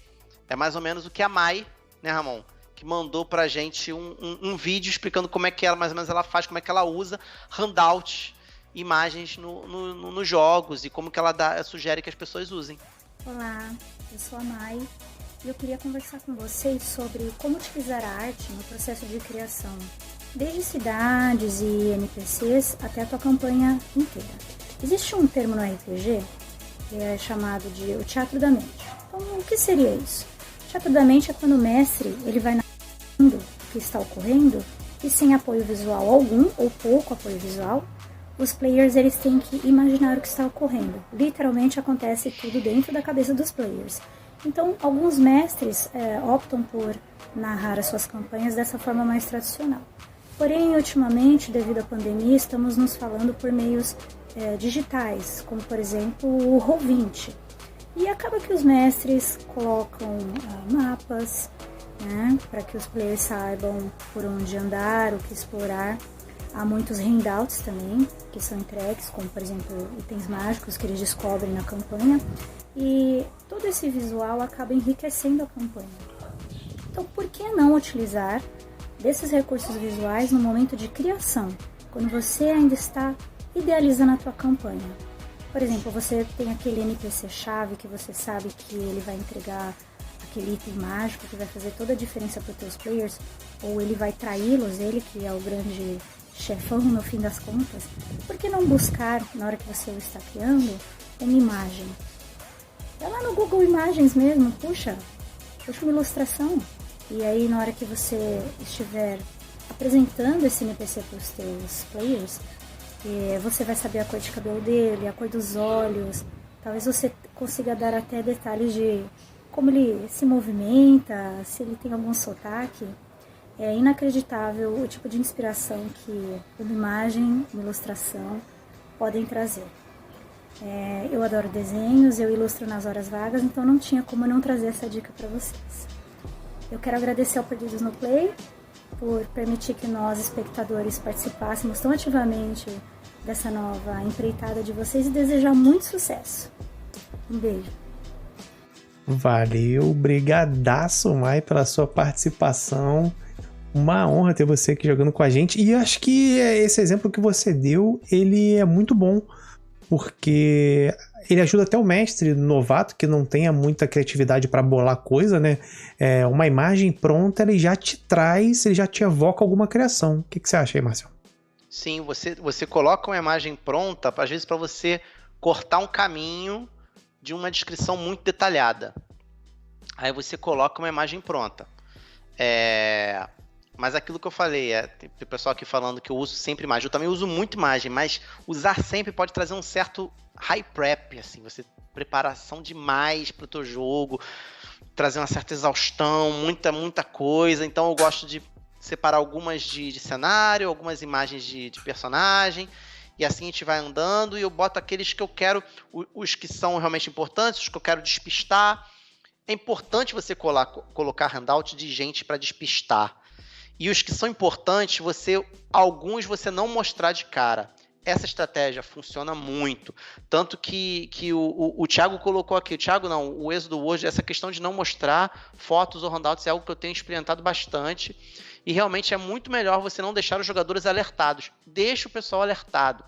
É mais ou menos o que a Mai, né, Ramon? Que mandou pra gente um vídeo explicando como é que ela, mais ou menos, ela faz, como é que ela usa handouts, imagens nos jogos e como que ela sugere que as pessoas usem. Olá, eu sou a Mai e eu queria conversar com vocês sobre como utilizar a arte no processo de criação, desde cidades e NPCs até a tua campanha inteira. Existe um termo no RPG que é chamado de o teatro da mente. Então, o que seria isso? O teatro da mente é quando o mestre ele vai narrando o que está ocorrendo e sem apoio visual algum ou pouco apoio visual, os players eles têm que imaginar o que está ocorrendo. Literalmente acontece tudo dentro da cabeça dos players. Então, alguns mestres optam por narrar as suas campanhas dessa forma mais tradicional. Porém, ultimamente, devido à pandemia, estamos nos falando por meios digitais, como por exemplo o Roll20. E acaba que os mestres colocam mapas, né, para que os players saibam por onde andar, o que explorar. Há muitos handouts também, que são entregues, como por exemplo itens mágicos que eles descobrem na campanha. E todo esse visual acaba enriquecendo a campanha. Então, por que não utilizar desses recursos visuais no momento de criação, quando você ainda está idealizando a tua campanha? Por exemplo, você tem aquele NPC-chave que você sabe que ele vai entregar aquele item mágico que vai fazer toda a diferença para os teus players, ou ele vai traí-los, ele que é o grande chefão no fim das contas. Por que não buscar, na hora que você o está criando, uma imagem? Vai lá no Google Imagens mesmo, puxa uma ilustração E aí, na hora que você estiver apresentando esse NPC para os seus players, você vai saber a cor de cabelo dele, a cor dos olhos. Talvez você consiga dar até detalhes de como ele se movimenta, se ele tem algum sotaque. É inacreditável o tipo de inspiração que uma imagem, uma ilustração podem trazer. Eu adoro desenhos, eu ilustro nas horas vagas, então não tinha como não trazer essa dica para vocês. Eu quero agradecer ao Perdidos no Play por permitir que nós, espectadores, participássemos tão ativamente dessa nova empreitada de vocês e desejar muito sucesso. Um beijo. Valeu, brigadaço, Mai, pela sua participação. Uma honra ter você aqui jogando com a gente. E eu acho que esse exemplo que você deu, ele é muito bom, porque ele ajuda até o mestre novato, que não tenha muita criatividade para bolar coisa, né? Uma imagem pronta, ele já te traz, ele já te evoca alguma criação. O que você acha aí, Marcelo? Sim, você coloca uma imagem pronta, às vezes para você cortar um caminho de uma descrição muito detalhada. Aí você coloca uma imagem pronta. Mas aquilo que eu falei, tem o pessoal aqui falando que eu uso sempre imagem. Eu também uso muito imagem, mas usar sempre pode trazer um certo high prep, assim, você preparação demais para o teu jogo, trazer uma certa exaustão, muita coisa. Então eu gosto de separar algumas de cenário, algumas imagens de personagem, e assim a gente vai andando, e eu boto aqueles que eu quero, os que são realmente importantes, os que eu quero despistar. É importante você colocar handout de gente para despistar. E os que são importantes, alguns você não mostrar de cara. Essa estratégia funciona muito. Tanto que o Thiago colocou aqui, o Êxodo hoje, essa questão de não mostrar fotos ou handouts é algo que eu tenho experimentado bastante. E realmente é muito melhor você não deixar os jogadores alertados. Deixa o pessoal alertado.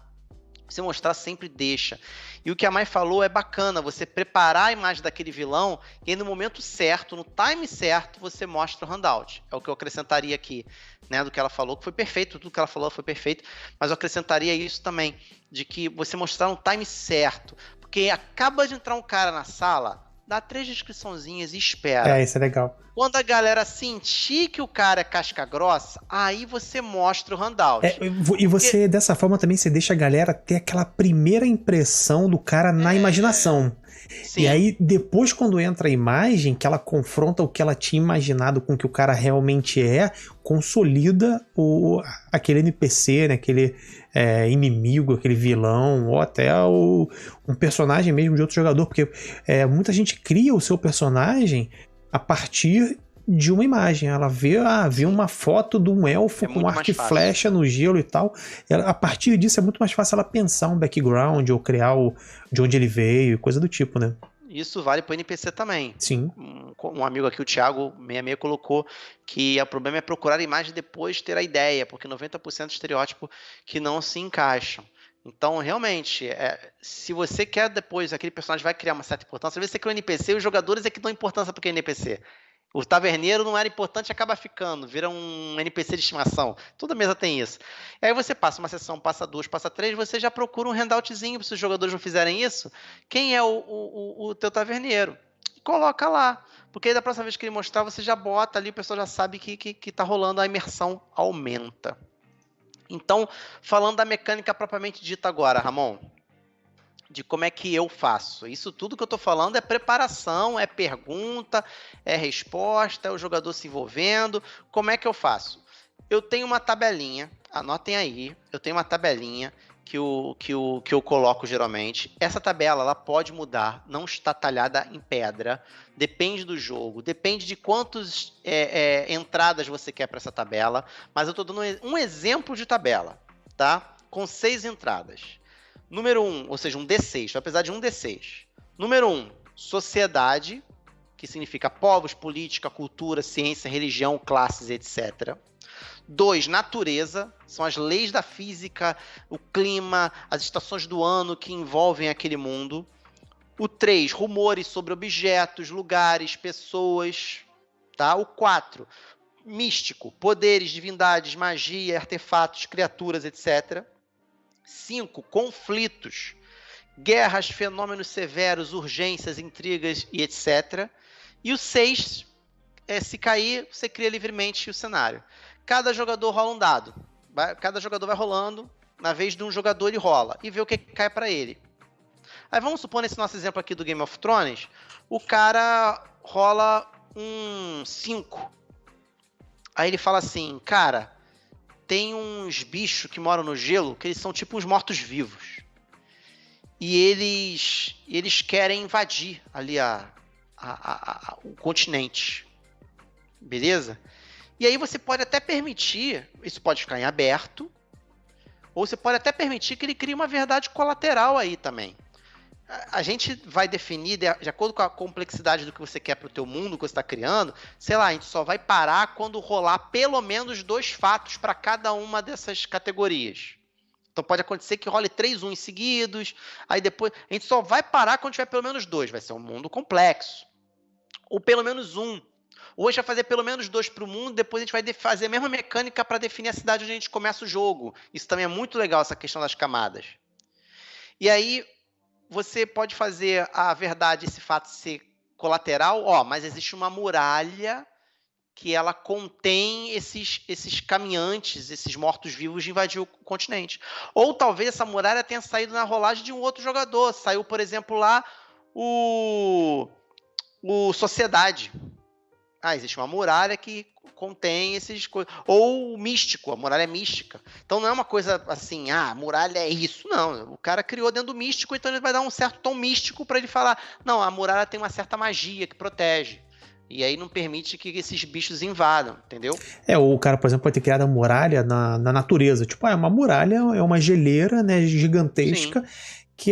Você mostrar sempre deixa. E o que a Mai falou é bacana, você preparar a imagem daquele vilão e aí no momento certo, no time certo, você mostra o handout. É o que eu acrescentaria aqui, né, do que ela falou, que foi perfeito, tudo que ela falou foi perfeito, mas eu acrescentaria isso também, de que você mostrar um time certo, porque acaba de entrar um cara na sala, dá 3 descriçãozinhas e espera. Isso é legal. Quando a galera sentir que o cara é casca grossa, aí você mostra o handout. E você, dessa forma, também você deixa a galera ter aquela primeira impressão do cara na imaginação. Sim. E aí, depois, quando entra a imagem, que ela confronta o que ela tinha imaginado com o que o cara realmente consolida aquele NPC, né? Aquele inimigo, aquele vilão, ou até um personagem mesmo de outro jogador, porque muita gente cria o seu personagem a partir de uma imagem. Ela vê uma foto de um elfo com arco e flecha no gelo e tal. A partir disso é muito mais fácil ela pensar um background ou criar de onde ele veio e coisa do tipo, né? Isso vale para o NPC também. Sim. Um amigo aqui, o Thiago 66, colocou que o problema é procurar a imagem depois de ter a ideia, porque 90% de estereótipo que não se encaixam. Então, realmente, se você quer depois, aquele personagem vai criar uma certa importância, às vezes você cria um NPC e os jogadores é que dão importância para aquele NPC. O taverneiro não era importante e acaba ficando, vira um NPC de estimação. Toda mesa tem isso. E aí você passa uma sessão, passa 2, passa 3, você já procura um handoutzinho, se os jogadores não fizerem isso, quem é o teu taverneiro? Coloca lá. Porque aí da próxima vez que ele mostrar, você já bota ali, o pessoal já sabe que tá rolando, a imersão aumenta. Então, falando da mecânica propriamente dita agora, Ramon, de como é que eu faço. Isso tudo que eu estou falando é preparação, é pergunta, é resposta, é o jogador se envolvendo. Como é que eu faço? Eu tenho uma tabelinha, anotem aí, eu tenho uma tabelinha que eu coloco geralmente. Essa tabela ela pode mudar, não está talhada em pedra, depende do jogo, depende de quantas entradas você quer para essa tabela, mas eu estou dando um exemplo de tabela, tá? Com 6 entradas. Número 1, ou seja, um D6, vai precisar de um D6. Número 1, sociedade, que significa povos, política, cultura, ciência, religião, classes, etc. 2, natureza, são as leis da física, o clima, as estações do ano que envolvem aquele mundo. O 3, rumores sobre objetos, lugares, pessoas. Tá? O 4, místico, poderes, divindades, magia, artefatos, criaturas, etc. 5, conflitos, guerras, fenômenos severos, urgências, intrigas e etc. E o 6, se cair, você cria livremente o cenário. Cada jogador rola um dado. Cada jogador vai rolando. Na vez de um jogador, ele rola. E vê o que cai pra ele. Aí vamos supor, nesse nosso exemplo aqui do Game of Thrones, o cara rola um 5. Aí ele fala assim, cara, tem uns bichos que moram no gelo, que eles são tipo uns mortos-vivos. E eles querem invadir ali o continente. Beleza? E aí você pode até permitir, isso pode ficar em aberto, ou você pode até permitir que ele crie uma verdade colateral aí também. A gente vai definir, de acordo com a complexidade do que você quer para o teu mundo, que você está criando, sei lá, a gente só vai parar quando rolar pelo menos 2 fatos para cada uma dessas categorias. Então pode acontecer que role 3 uns seguidos, aí depois a gente só vai parar quando tiver pelo menos 2, vai ser um mundo complexo. Ou pelo menos 1. Ou a gente vai fazer pelo menos 2 para o mundo, depois a gente vai fazer a mesma mecânica para definir a cidade onde a gente começa o jogo. Isso também é muito legal, essa questão das camadas. E aí você pode fazer a verdade, esse fato ser colateral, mas existe uma muralha que ela contém esses caminhantes, esses mortos-vivos de invadir o continente. Ou talvez essa muralha tenha saído na rolagem de um outro jogador. Saiu, por exemplo, lá o Sociedade. Existe uma muralha que contém esses coisas. Ou o místico, a muralha é mística. Então não é uma coisa assim, a muralha é isso. Não, o cara criou dentro do místico, então ele vai dar um certo tom místico para ele falar, não, a muralha tem uma certa magia que protege. E aí não permite que esses bichos invadam, entendeu? O cara, por exemplo, pode ter criado a muralha na natureza. Tipo, uma muralha é uma geleira, né, gigantesca. Sim. Que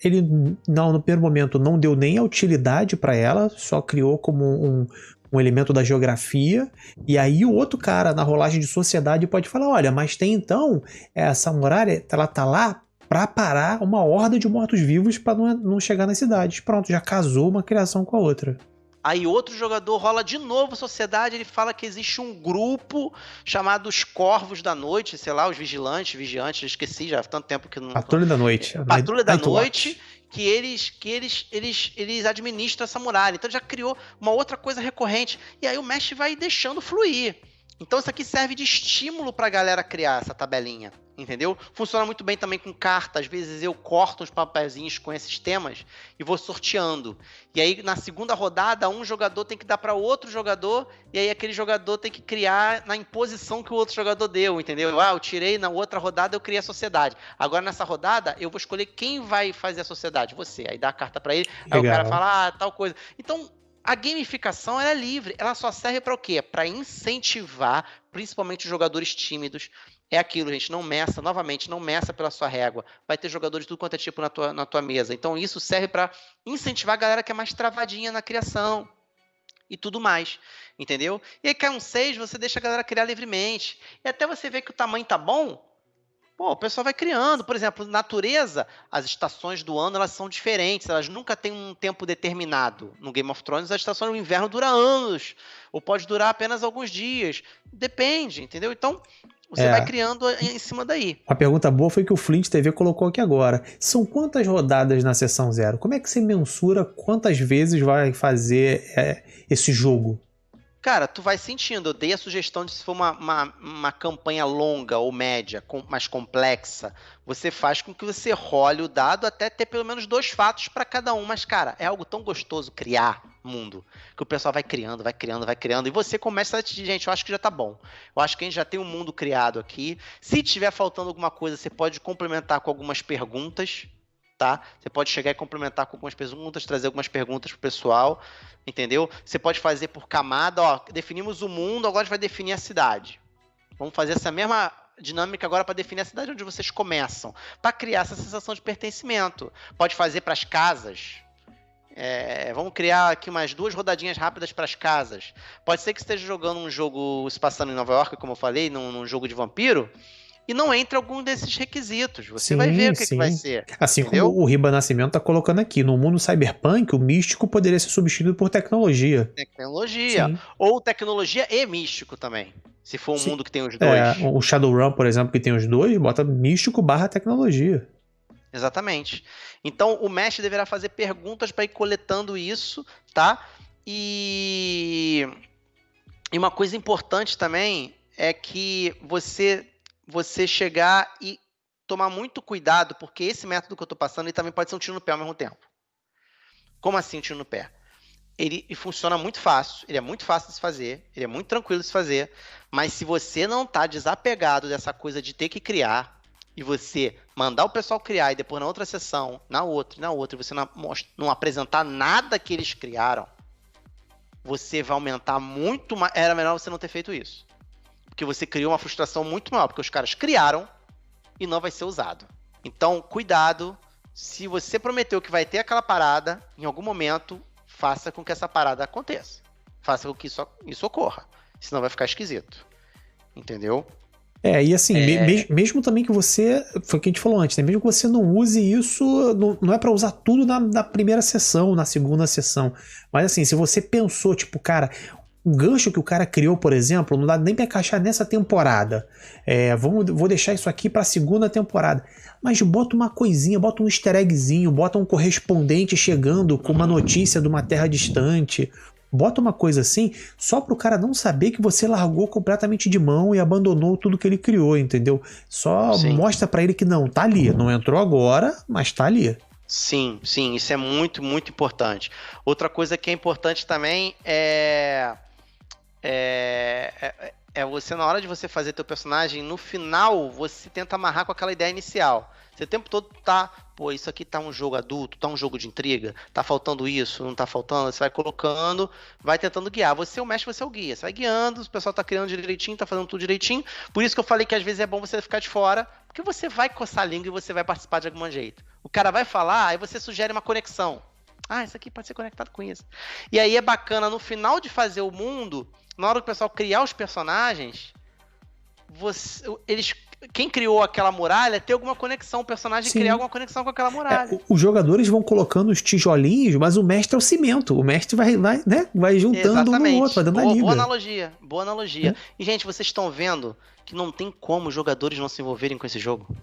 ele, no primeiro momento, não deu nem a utilidade para ela, só criou como um elemento da geografia, e aí o outro cara na rolagem de sociedade pode falar, olha, mas tem então, essa muralha, ela tá lá para parar uma horda de mortos-vivos para não chegar nas cidades. Pronto, já casou uma criação com a outra. Aí outro jogador rola de novo sociedade, ele fala que existe um grupo chamado os Corvos da Noite, sei lá, os vigiantes, eu esqueci já há tanto tempo que não... Patrulha da Noite. Patrulha da Noite, que eles administram essa muralha. Então já criou uma outra coisa recorrente. E aí o mestre vai deixando fluir. Então isso aqui serve de estímulo para a galera criar essa tabelinha, entendeu? Funciona muito bem também com carta. Às vezes eu corto uns papeizinhos com esses temas e vou sorteando. E aí na segunda rodada um jogador tem que dar para outro jogador e aí aquele jogador tem que criar na imposição que o outro jogador deu, entendeu? Eu tirei na outra rodada, eu criei a sociedade. Agora nessa rodada eu vou escolher quem vai fazer a sociedade, você. Aí dá a carta para ele, aí o cara fala, tal coisa. Então a gamificação ela é livre, ela só serve para o quê? Para incentivar, principalmente os jogadores tímidos. É aquilo, gente, não meça pela sua régua. Vai ter jogadores de tudo quanto é tipo na tua mesa. Então isso serve para incentivar a galera que é mais travadinha na criação e tudo mais, entendeu? E aí cai um 6, você deixa a galera criar livremente. E até você ver que o tamanho tá bom, o pessoal vai criando. Por exemplo, natureza, as estações do ano elas são diferentes, elas nunca têm um tempo determinado. No Game of Thrones, a estação do inverno dura anos, ou pode durar apenas alguns dias. Depende, entendeu? Então, você vai criando em cima daí. A pergunta boa foi que o Flint TV colocou aqui agora. São quantas rodadas na sessão 0? Como é que você mensura quantas vezes vai fazer esse jogo? Cara, tu vai sentindo. Eu dei a sugestão de se for uma campanha longa ou média, mais complexa, você faz com que você role o dado até ter pelo menos 2 fatos para cada um. Mas, cara, é algo tão gostoso criar mundo, que o pessoal vai criando, e você começa a dizer, gente, eu acho que já tá bom. Eu acho que a gente já tem um mundo criado aqui. Se tiver faltando alguma coisa, você pode complementar com algumas perguntas, tá? Você pode chegar e complementar com algumas perguntas, trazer algumas perguntas pro pessoal, entendeu? Você pode fazer por camada, definimos o mundo, agora a gente vai definir a cidade. Vamos fazer essa mesma dinâmica agora para definir a cidade onde vocês começam, para criar essa sensação de pertencimento. Pode fazer para as casas. Vamos criar aqui umas 2 rodadinhas rápidas para as casas. Pode ser que esteja jogando um jogo se passando em Nova York, como eu falei, num jogo de vampiro, e não entre algum desses requisitos. Você vai ver o que vai ser. Assim, entendeu? Como o Riba Nascimento tá colocando aqui, no mundo cyberpunk, o místico poderia ser substituído por tecnologia. Sim. Ou tecnologia e místico também. Se for um mundo que tem os dois. O Shadowrun, por exemplo, que tem os dois, bota místico / tecnologia. Exatamente. Então, o mestre deverá fazer perguntas para ir coletando isso, tá? E uma coisa importante também é que você chegar e tomar muito cuidado, porque esse método que eu estou passando ele também pode ser um tiro no pé ao mesmo tempo. Como assim um tiro no pé? Ele funciona muito fácil, ele é muito fácil de se fazer, ele é muito tranquilo de se fazer, mas se você não está desapegado dessa coisa de ter que criar, e você mandar o pessoal criar, e depois na outra sessão, na outra, e você não apresentar nada que eles criaram, você vai aumentar muito mais. Era melhor você não ter feito isso. Porque você criou uma frustração muito maior, porque os caras criaram e não vai ser usado. Então, cuidado. Se você prometeu que vai ter aquela parada, em algum momento, faça com que essa parada aconteça. Faça com que isso ocorra. Senão vai ficar esquisito. Entendeu? E assim, mesmo também que você, foi o que a gente falou antes, né? Mesmo que você não use isso, não é pra usar tudo na primeira sessão, na segunda sessão. Mas assim, se você pensou, tipo, cara, o gancho que o cara criou, por exemplo, não dá nem pra encaixar nessa temporada. Vou deixar isso aqui pra segunda temporada. Mas bota uma coisinha, bota um easter eggzinho, bota um correspondente chegando com uma notícia de uma terra distante. Bota uma coisa assim, só pro cara não saber que você largou completamente de mão e abandonou tudo que ele criou, entendeu? Só mostra pra ele que não, tá ali. Não entrou agora, mas tá ali. Sim, isso é muito, muito importante. Outra coisa que é importante também é você, na hora de você fazer teu personagem, no final, você tenta amarrar com aquela ideia inicial. Você o tempo todo tá, isso aqui tá um jogo adulto, tá um jogo de intriga, tá faltando isso, não tá faltando, você vai colocando, vai tentando guiar. Você é o mestre, você é o guia. Você vai guiando, o pessoal tá criando direitinho, tá fazendo tudo direitinho. Por isso que eu falei que às vezes é bom você ficar de fora, porque você vai coçar a língua e você vai participar de algum jeito. O cara vai falar, aí você sugere uma conexão. Isso aqui pode ser conectado com isso. E aí é bacana, no final de fazer o mundo, na hora do pessoal criar os personagens, quem criou aquela muralha ter alguma conexão, o personagem criar alguma conexão com aquela muralha. Os jogadores vão colocando os tijolinhos, mas o mestre é o cimento. O mestre vai juntando um no outro, vai dando a liga. Boa analogia. E, gente, vocês estão vendo que não tem como os jogadores não se envolverem com esse jogo.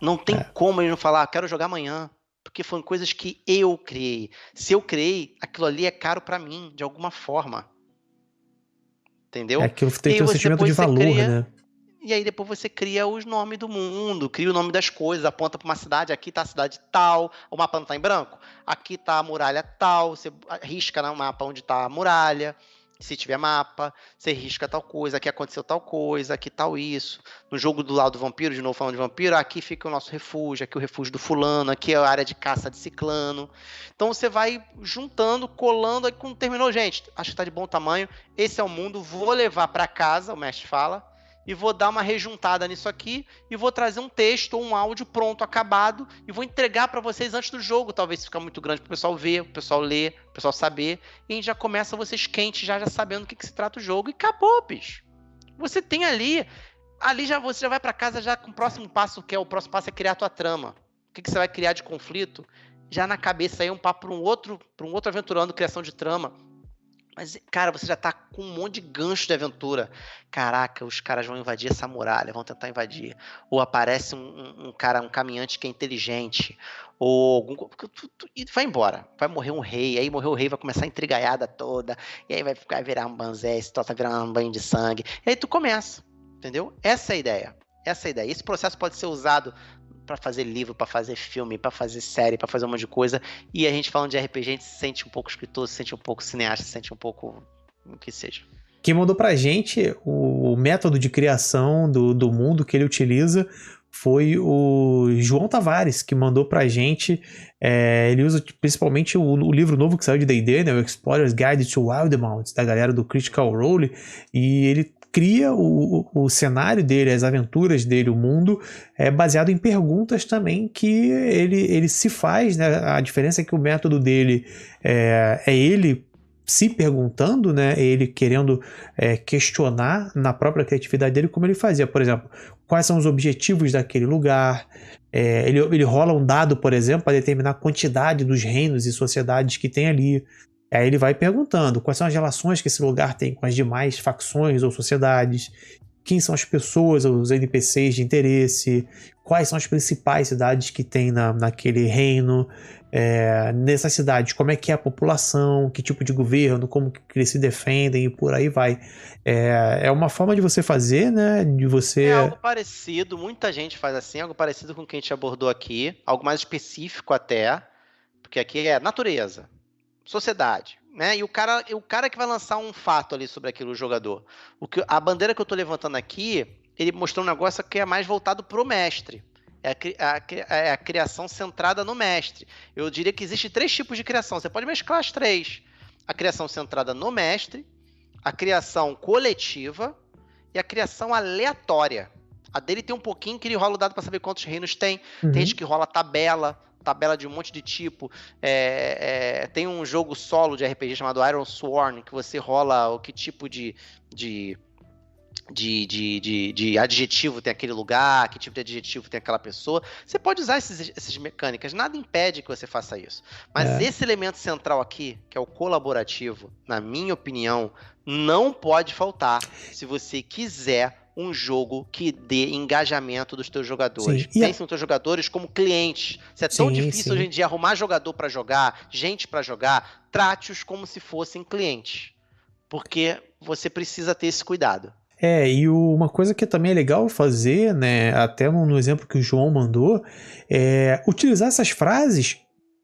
Não tem como eles não falar, quero jogar amanhã. Porque foram coisas que eu criei. Se eu criei, aquilo ali é caro pra mim, de alguma forma. Entendeu? Aquilo tem um sentimento de valor, né? E aí depois você cria os nomes do mundo, cria o nome das coisas, aponta para uma cidade, aqui tá a cidade tal, o mapa não tá em branco, aqui tá a muralha tal, você risca no mapa onde tá a muralha, se tiver mapa, você risca tal coisa, aqui aconteceu tal coisa, aqui tal isso. No jogo do lado do vampiro, de novo falando de vampiro, aqui fica o nosso refúgio, aqui o refúgio do fulano, aqui é a área de caça de ciclano. Então você vai juntando, colando, aí quando terminou, gente, acho que tá de bom tamanho, esse é o mundo, vou levar para casa, o mestre fala, e vou dar uma rejuntada nisso aqui e vou trazer um texto ou um áudio pronto, acabado, e vou entregar para vocês antes do jogo, talvez ficar muito grande para o pessoal ver, o pessoal ler, o pessoal saber, e a gente já começa vocês quentes, já sabendo o que se trata o jogo, e acabou, bicho. Você tem ali você já vai para casa já com o próximo passo, que é o próximo passo é criar a tua trama. O que você vai criar de conflito? Já na cabeça aí um papo para um outro aventurando, criação de trama. Mas, cara, você já tá com um monte de gancho de aventura. Caraca, os caras vão invadir essa muralha, vão tentar invadir. Ou aparece um caminhante que é inteligente. Ou e vai embora. Vai morrer um rei. Aí morreu o rei, vai começar a intrigaiada toda. E aí vai virar um banzé, esse troço vai virar um banho de sangue. E aí tu começa, entendeu? Essa é a ideia. Esse processo pode ser usado para fazer livro, para fazer filme, para fazer série, para fazer um monte de coisa. E a gente falando de RPG, a gente se sente um pouco escritor, se sente um pouco cineasta, se sente um pouco o que seja. Quem mandou pra gente o método de criação do mundo que ele utiliza foi o João Tavares, que mandou pra gente. Ele usa principalmente o livro novo que saiu de D&D, né, o Explorer's Guide to Wildemount, da galera do Critical Role, e ele cria o cenário dele, as aventuras dele, o mundo, baseado em perguntas também que ele se faz, né? A diferença é que o método dele é ele se perguntando, né? Ele querendo questionar na própria criatividade dele como ele fazia. Por exemplo, quais são os objetivos daquele lugar? Ele rola um dado, por exemplo, para determinar a quantidade dos reinos e sociedades que tem ali. Aí ele vai perguntando quais são as relações que esse lugar tem com as demais facções ou sociedades. quem são as pessoas, os NPCs de interesse, quais são as principais cidades que tem naquele reino, nessas cidades, como é que é a população, que tipo de governo, como que eles se defendem e por aí vai. É uma forma de você fazer, né? De você... É algo parecido, muita gente faz assim, algo parecido com o que a gente abordou aqui, algo mais específico até, porque aqui é natureza, sociedade, né? E o cara que vai lançar um fato ali sobre aquilo, o jogador. A bandeira que eu tô levantando aqui, ele mostrou um negócio que é mais voltado pro mestre. É a criação centrada no mestre. Eu diria que existe 3 tipos de criação. Você pode mesclar as 3. A criação centrada no mestre, a criação coletiva e a criação aleatória. A dele tem um pouquinho que ele rola o dado para saber quantos reinos tem. Uhum. Tem gente que rola tabela de um monte de tipo. Tem um jogo solo de RPG chamado Iron Sworn, que você rola o que tipo de adjetivo tem aquele lugar, que tipo de adjetivo tem aquela pessoa. Você pode usar essas mecânicas, nada impede que você faça isso. Mas esse elemento central aqui, que é o colaborativo, na minha opinião, não pode faltar se você quiser um jogo que dê engajamento dos teus jogadores. Pense nos teus jogadores como clientes. Se é tão difícil hoje em dia arrumar jogador para jogar, gente para jogar, trate-os como se fossem clientes. Porque você precisa ter esse cuidado. E uma coisa que também é legal fazer, né, até no exemplo que o João mandou, é utilizar essas frases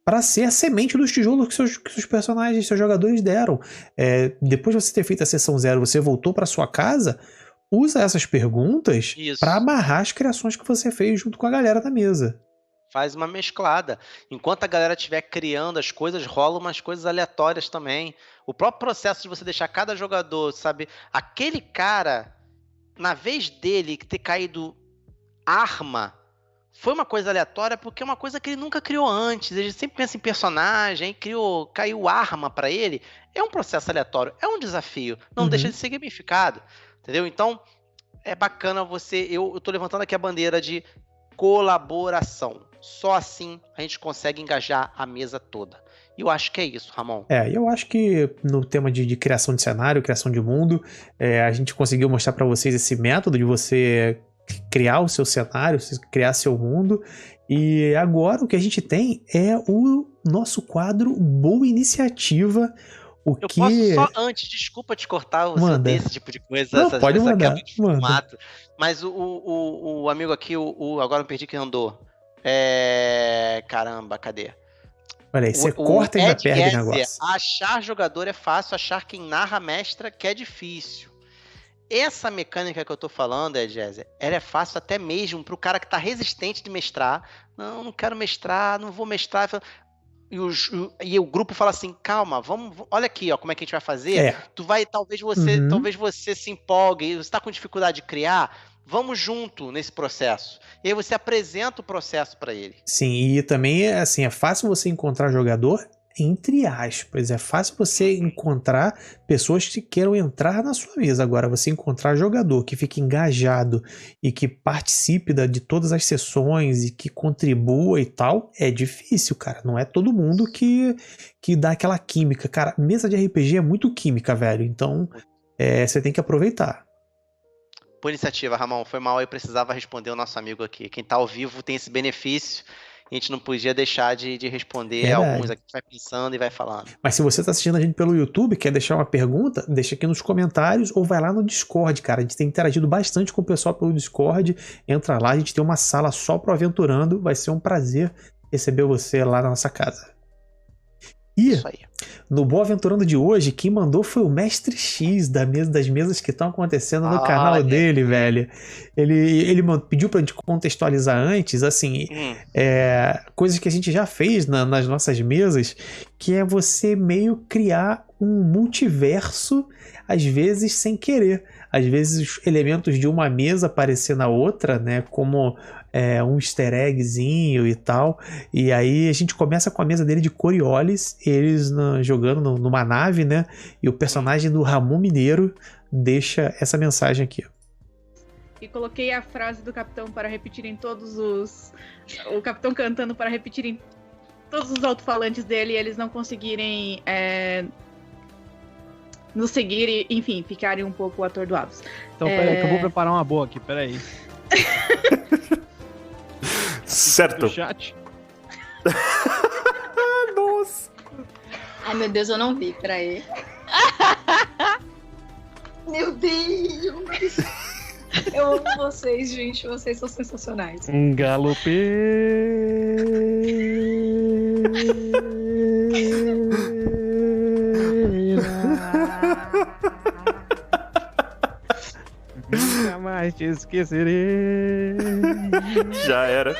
para ser a semente dos tijolos que seus personagens, seus jogadores deram. Depois de você ter feito a sessão 0, você voltou para sua casa, usa essas perguntas para amarrar as criações que você fez junto com a galera da mesa. Faz uma mesclada. Enquanto a galera estiver criando as coisas, rola umas coisas aleatórias também. O próprio processo de você deixar cada jogador, sabe? Aquele cara, na vez dele ter caído arma, foi uma coisa aleatória porque é uma coisa que ele nunca criou antes. Ele sempre pensa em personagem, caiu arma para ele. É um processo aleatório, é um desafio. Não deixa de ser gamificado. Entendeu? Então, é bacana você... Eu tô levantando aqui a bandeira de colaboração. Só assim a gente consegue engajar a mesa toda. E eu acho que é isso, Ramon. Eu acho que no tema de criação de cenário, criação de mundo, a gente conseguiu mostrar para vocês esse método de você criar o seu cenário, criar seu mundo. E agora o que a gente tem é o nosso quadro Boa Iniciativa. Posso só antes, desculpa te cortar, você ter esse tipo de coisa. Não, pode mandar. Formato, mas o amigo aqui, agora eu perdi quem andou. Caramba, cadê? Olha aí, você corta e ainda perde o negócio. Achar jogador é fácil, achar quem narra mestra que é difícil. Essa mecânica que eu tô falando, Jéssica, ela é fácil até mesmo pro cara que tá resistente de mestrar. Não quero mestrar, não vou mestrar. E o grupo fala assim, calma, olha aqui, ó, como é que a gente vai fazer. Talvez você se empolgue, você está com dificuldade de criar, vamos junto nesse processo. E aí você apresenta o processo para ele. Sim, e também é fácil você encontrar jogador, entre aspas, é fácil você encontrar pessoas que queiram entrar na sua mesa. Agora, você encontrar jogador que fique engajado e que participe de todas as sessões e que contribua e tal, é difícil, cara. Não é todo mundo que dá aquela química. Cara, mesa de RPG é muito química, velho. Então, você tem que aproveitar. Por iniciativa, Ramon, foi mal, eu precisava responder o nosso amigo aqui. Quem tá ao vivo tem esse benefício. A gente não podia deixar de responder alguns aqui, vai pensando e vai falando. Mas se você está assistindo a gente pelo YouTube, quer deixar uma pergunta, deixa aqui nos comentários ou vai lá no Discord, cara. A gente tem interagido bastante com o pessoal pelo Discord. Entra lá, a gente tem uma sala só pro Aventurando. Vai ser um prazer receber você lá na nossa casa. E isso aí. No Boa Aventurando de hoje, quem mandou foi o Mestre X das mesas que estão acontecendo no canal dele, velho. Ele pediu pra gente contextualizar antes, assim, coisas que a gente já fez nas nossas mesas, que é você meio criar um multiverso, às vezes sem querer. Às vezes os elementos de uma mesa aparecer na outra, né, como um easter eggzinho e tal. E aí a gente começa com a mesa dele de Coriolis, eles jogando numa nave, né? E o personagem do Ramon Mineiro deixa essa mensagem aqui. E coloquei a frase do capitão para repetirem o capitão cantando para repetirem todos os alto-falantes dele e eles não conseguirem nos seguir e, enfim, ficarem um pouco atordoados. Então, peraí, que eu vou preparar uma boa aqui, peraí. Certo. Do chat. Nossa. Ai, meu Deus, eu não vi, peraí. Meu Deus! Eu amo vocês, gente. Vocês são sensacionais. Nunca mais te esquecerei. Já era.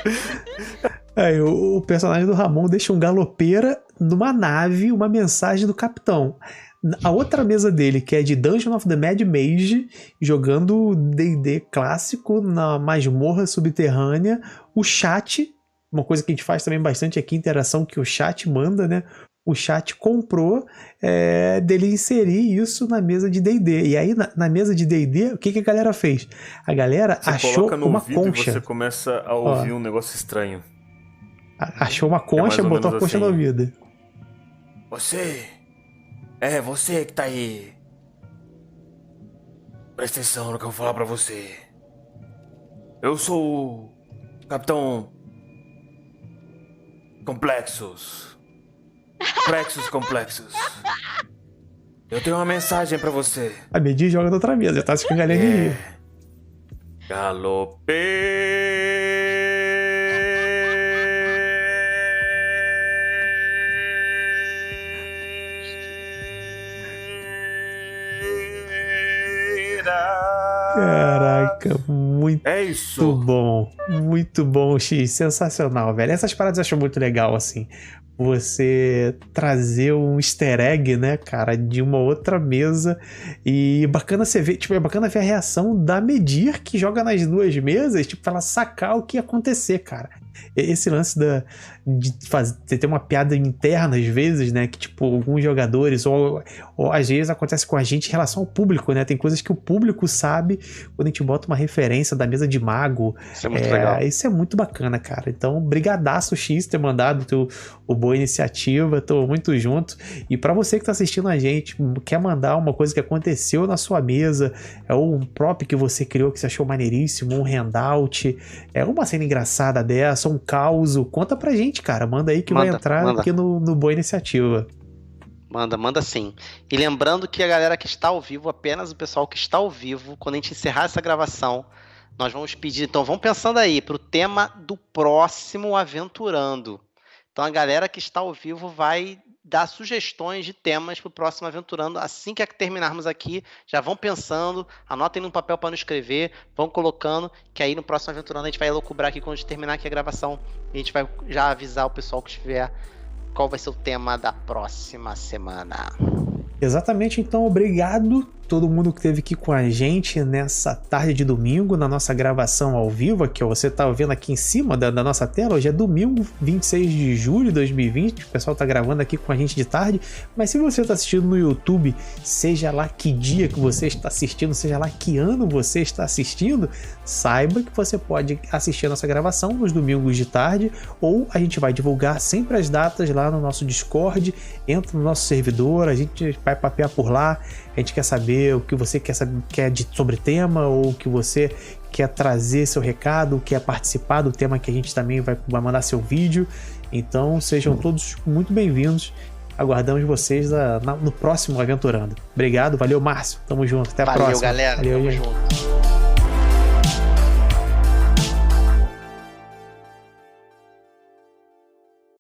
Aí, o personagem do Ramon deixa um galopeira numa nave, uma mensagem do capitão. A outra mesa dele, que é de Dungeon of the Mad Mage, jogando D&D clássico na masmorra subterrânea, o chat, uma coisa que a gente faz também bastante aqui, interação que o chat manda, né? O chat comprou dele inserir isso na mesa de D&D. E aí, na mesa de D&D, o que a galera fez? A galera achou uma concha. E você começa a ouvir um negócio estranho. Achou uma concha, botou a concha no ouvido. Você que tá aí. Presta atenção no que eu vou falar pra você. Eu sou o Capitão Complexos. Complexos. Eu tenho uma mensagem pra você. A Medi joga na outra mesa, tá se escangalhando de rir. Caraca, muito bom, X, sensacional, velho. Essas paradas eu acho muito legal, assim, você trazer um easter egg, né, cara, de uma outra mesa, e bacana você ver, tipo, é bacana ver a reação da Medir, que joga nas duas mesas, tipo, pra ela sacar o que ia acontecer, cara. Esse lance de ter uma piada interna às vezes, né, que tipo, alguns jogadores ou às vezes acontece com a gente em relação ao público, né, tem coisas que o público sabe quando a gente bota uma referência da mesa de mago. Isso é muito legal. Isso é muito bacana, cara. Então, brigadaço X ter mandado o Boa Iniciativa, tô muito junto. E pra você que tá assistindo a gente, quer mandar uma coisa que aconteceu na sua mesa, ou um prop que você criou que você achou maneiríssimo, um handout, uma cena engraçada dessa, um caos, conta pra gente, cara. Manda aí que vai entrar aqui no Boa Iniciativa. Manda sim. E lembrando que a galera que está ao vivo, apenas o pessoal que está ao vivo, quando a gente encerrar essa gravação, nós vamos pedir, então vamos pensando aí, pro tema do próximo Aventurando. Então a galera que está ao vivo vai dar sugestões de temas pro próximo Aventurando. Assim que terminarmos aqui, já vão pensando, anotem num papel para não escrever, vão colocando, que aí no próximo Aventurando a gente vai elucubrar aqui quando a gente terminar aqui a gravação. A gente vai já avisar o pessoal que estiver qual vai ser o tema da próxima semana. Exatamente, então obrigado todo mundo que esteve aqui com a gente nessa tarde de domingo, na nossa gravação ao vivo, que você está vendo aqui em cima da nossa tela. Hoje é domingo, 26 de julho de 2020, o pessoal está gravando aqui com a gente de tarde, mas se você está assistindo no YouTube, seja lá que dia que você está assistindo, seja lá que ano você está assistindo, saiba que você pode assistir a nossa gravação nos domingos de tarde, ou a gente vai divulgar sempre as datas lá no nosso Discord, entra no nosso servidor, a gente vai papear por lá. A gente quer saber o que você quer saber sobre tema, ou o que você quer trazer seu recado, quer participar do tema que a gente também vai mandar seu vídeo. Então sejam todos muito bem-vindos. Aguardamos vocês no próximo Aventurando. Obrigado, valeu Márcio, tamo junto, até a próxima. Valeu galera, tamo junto.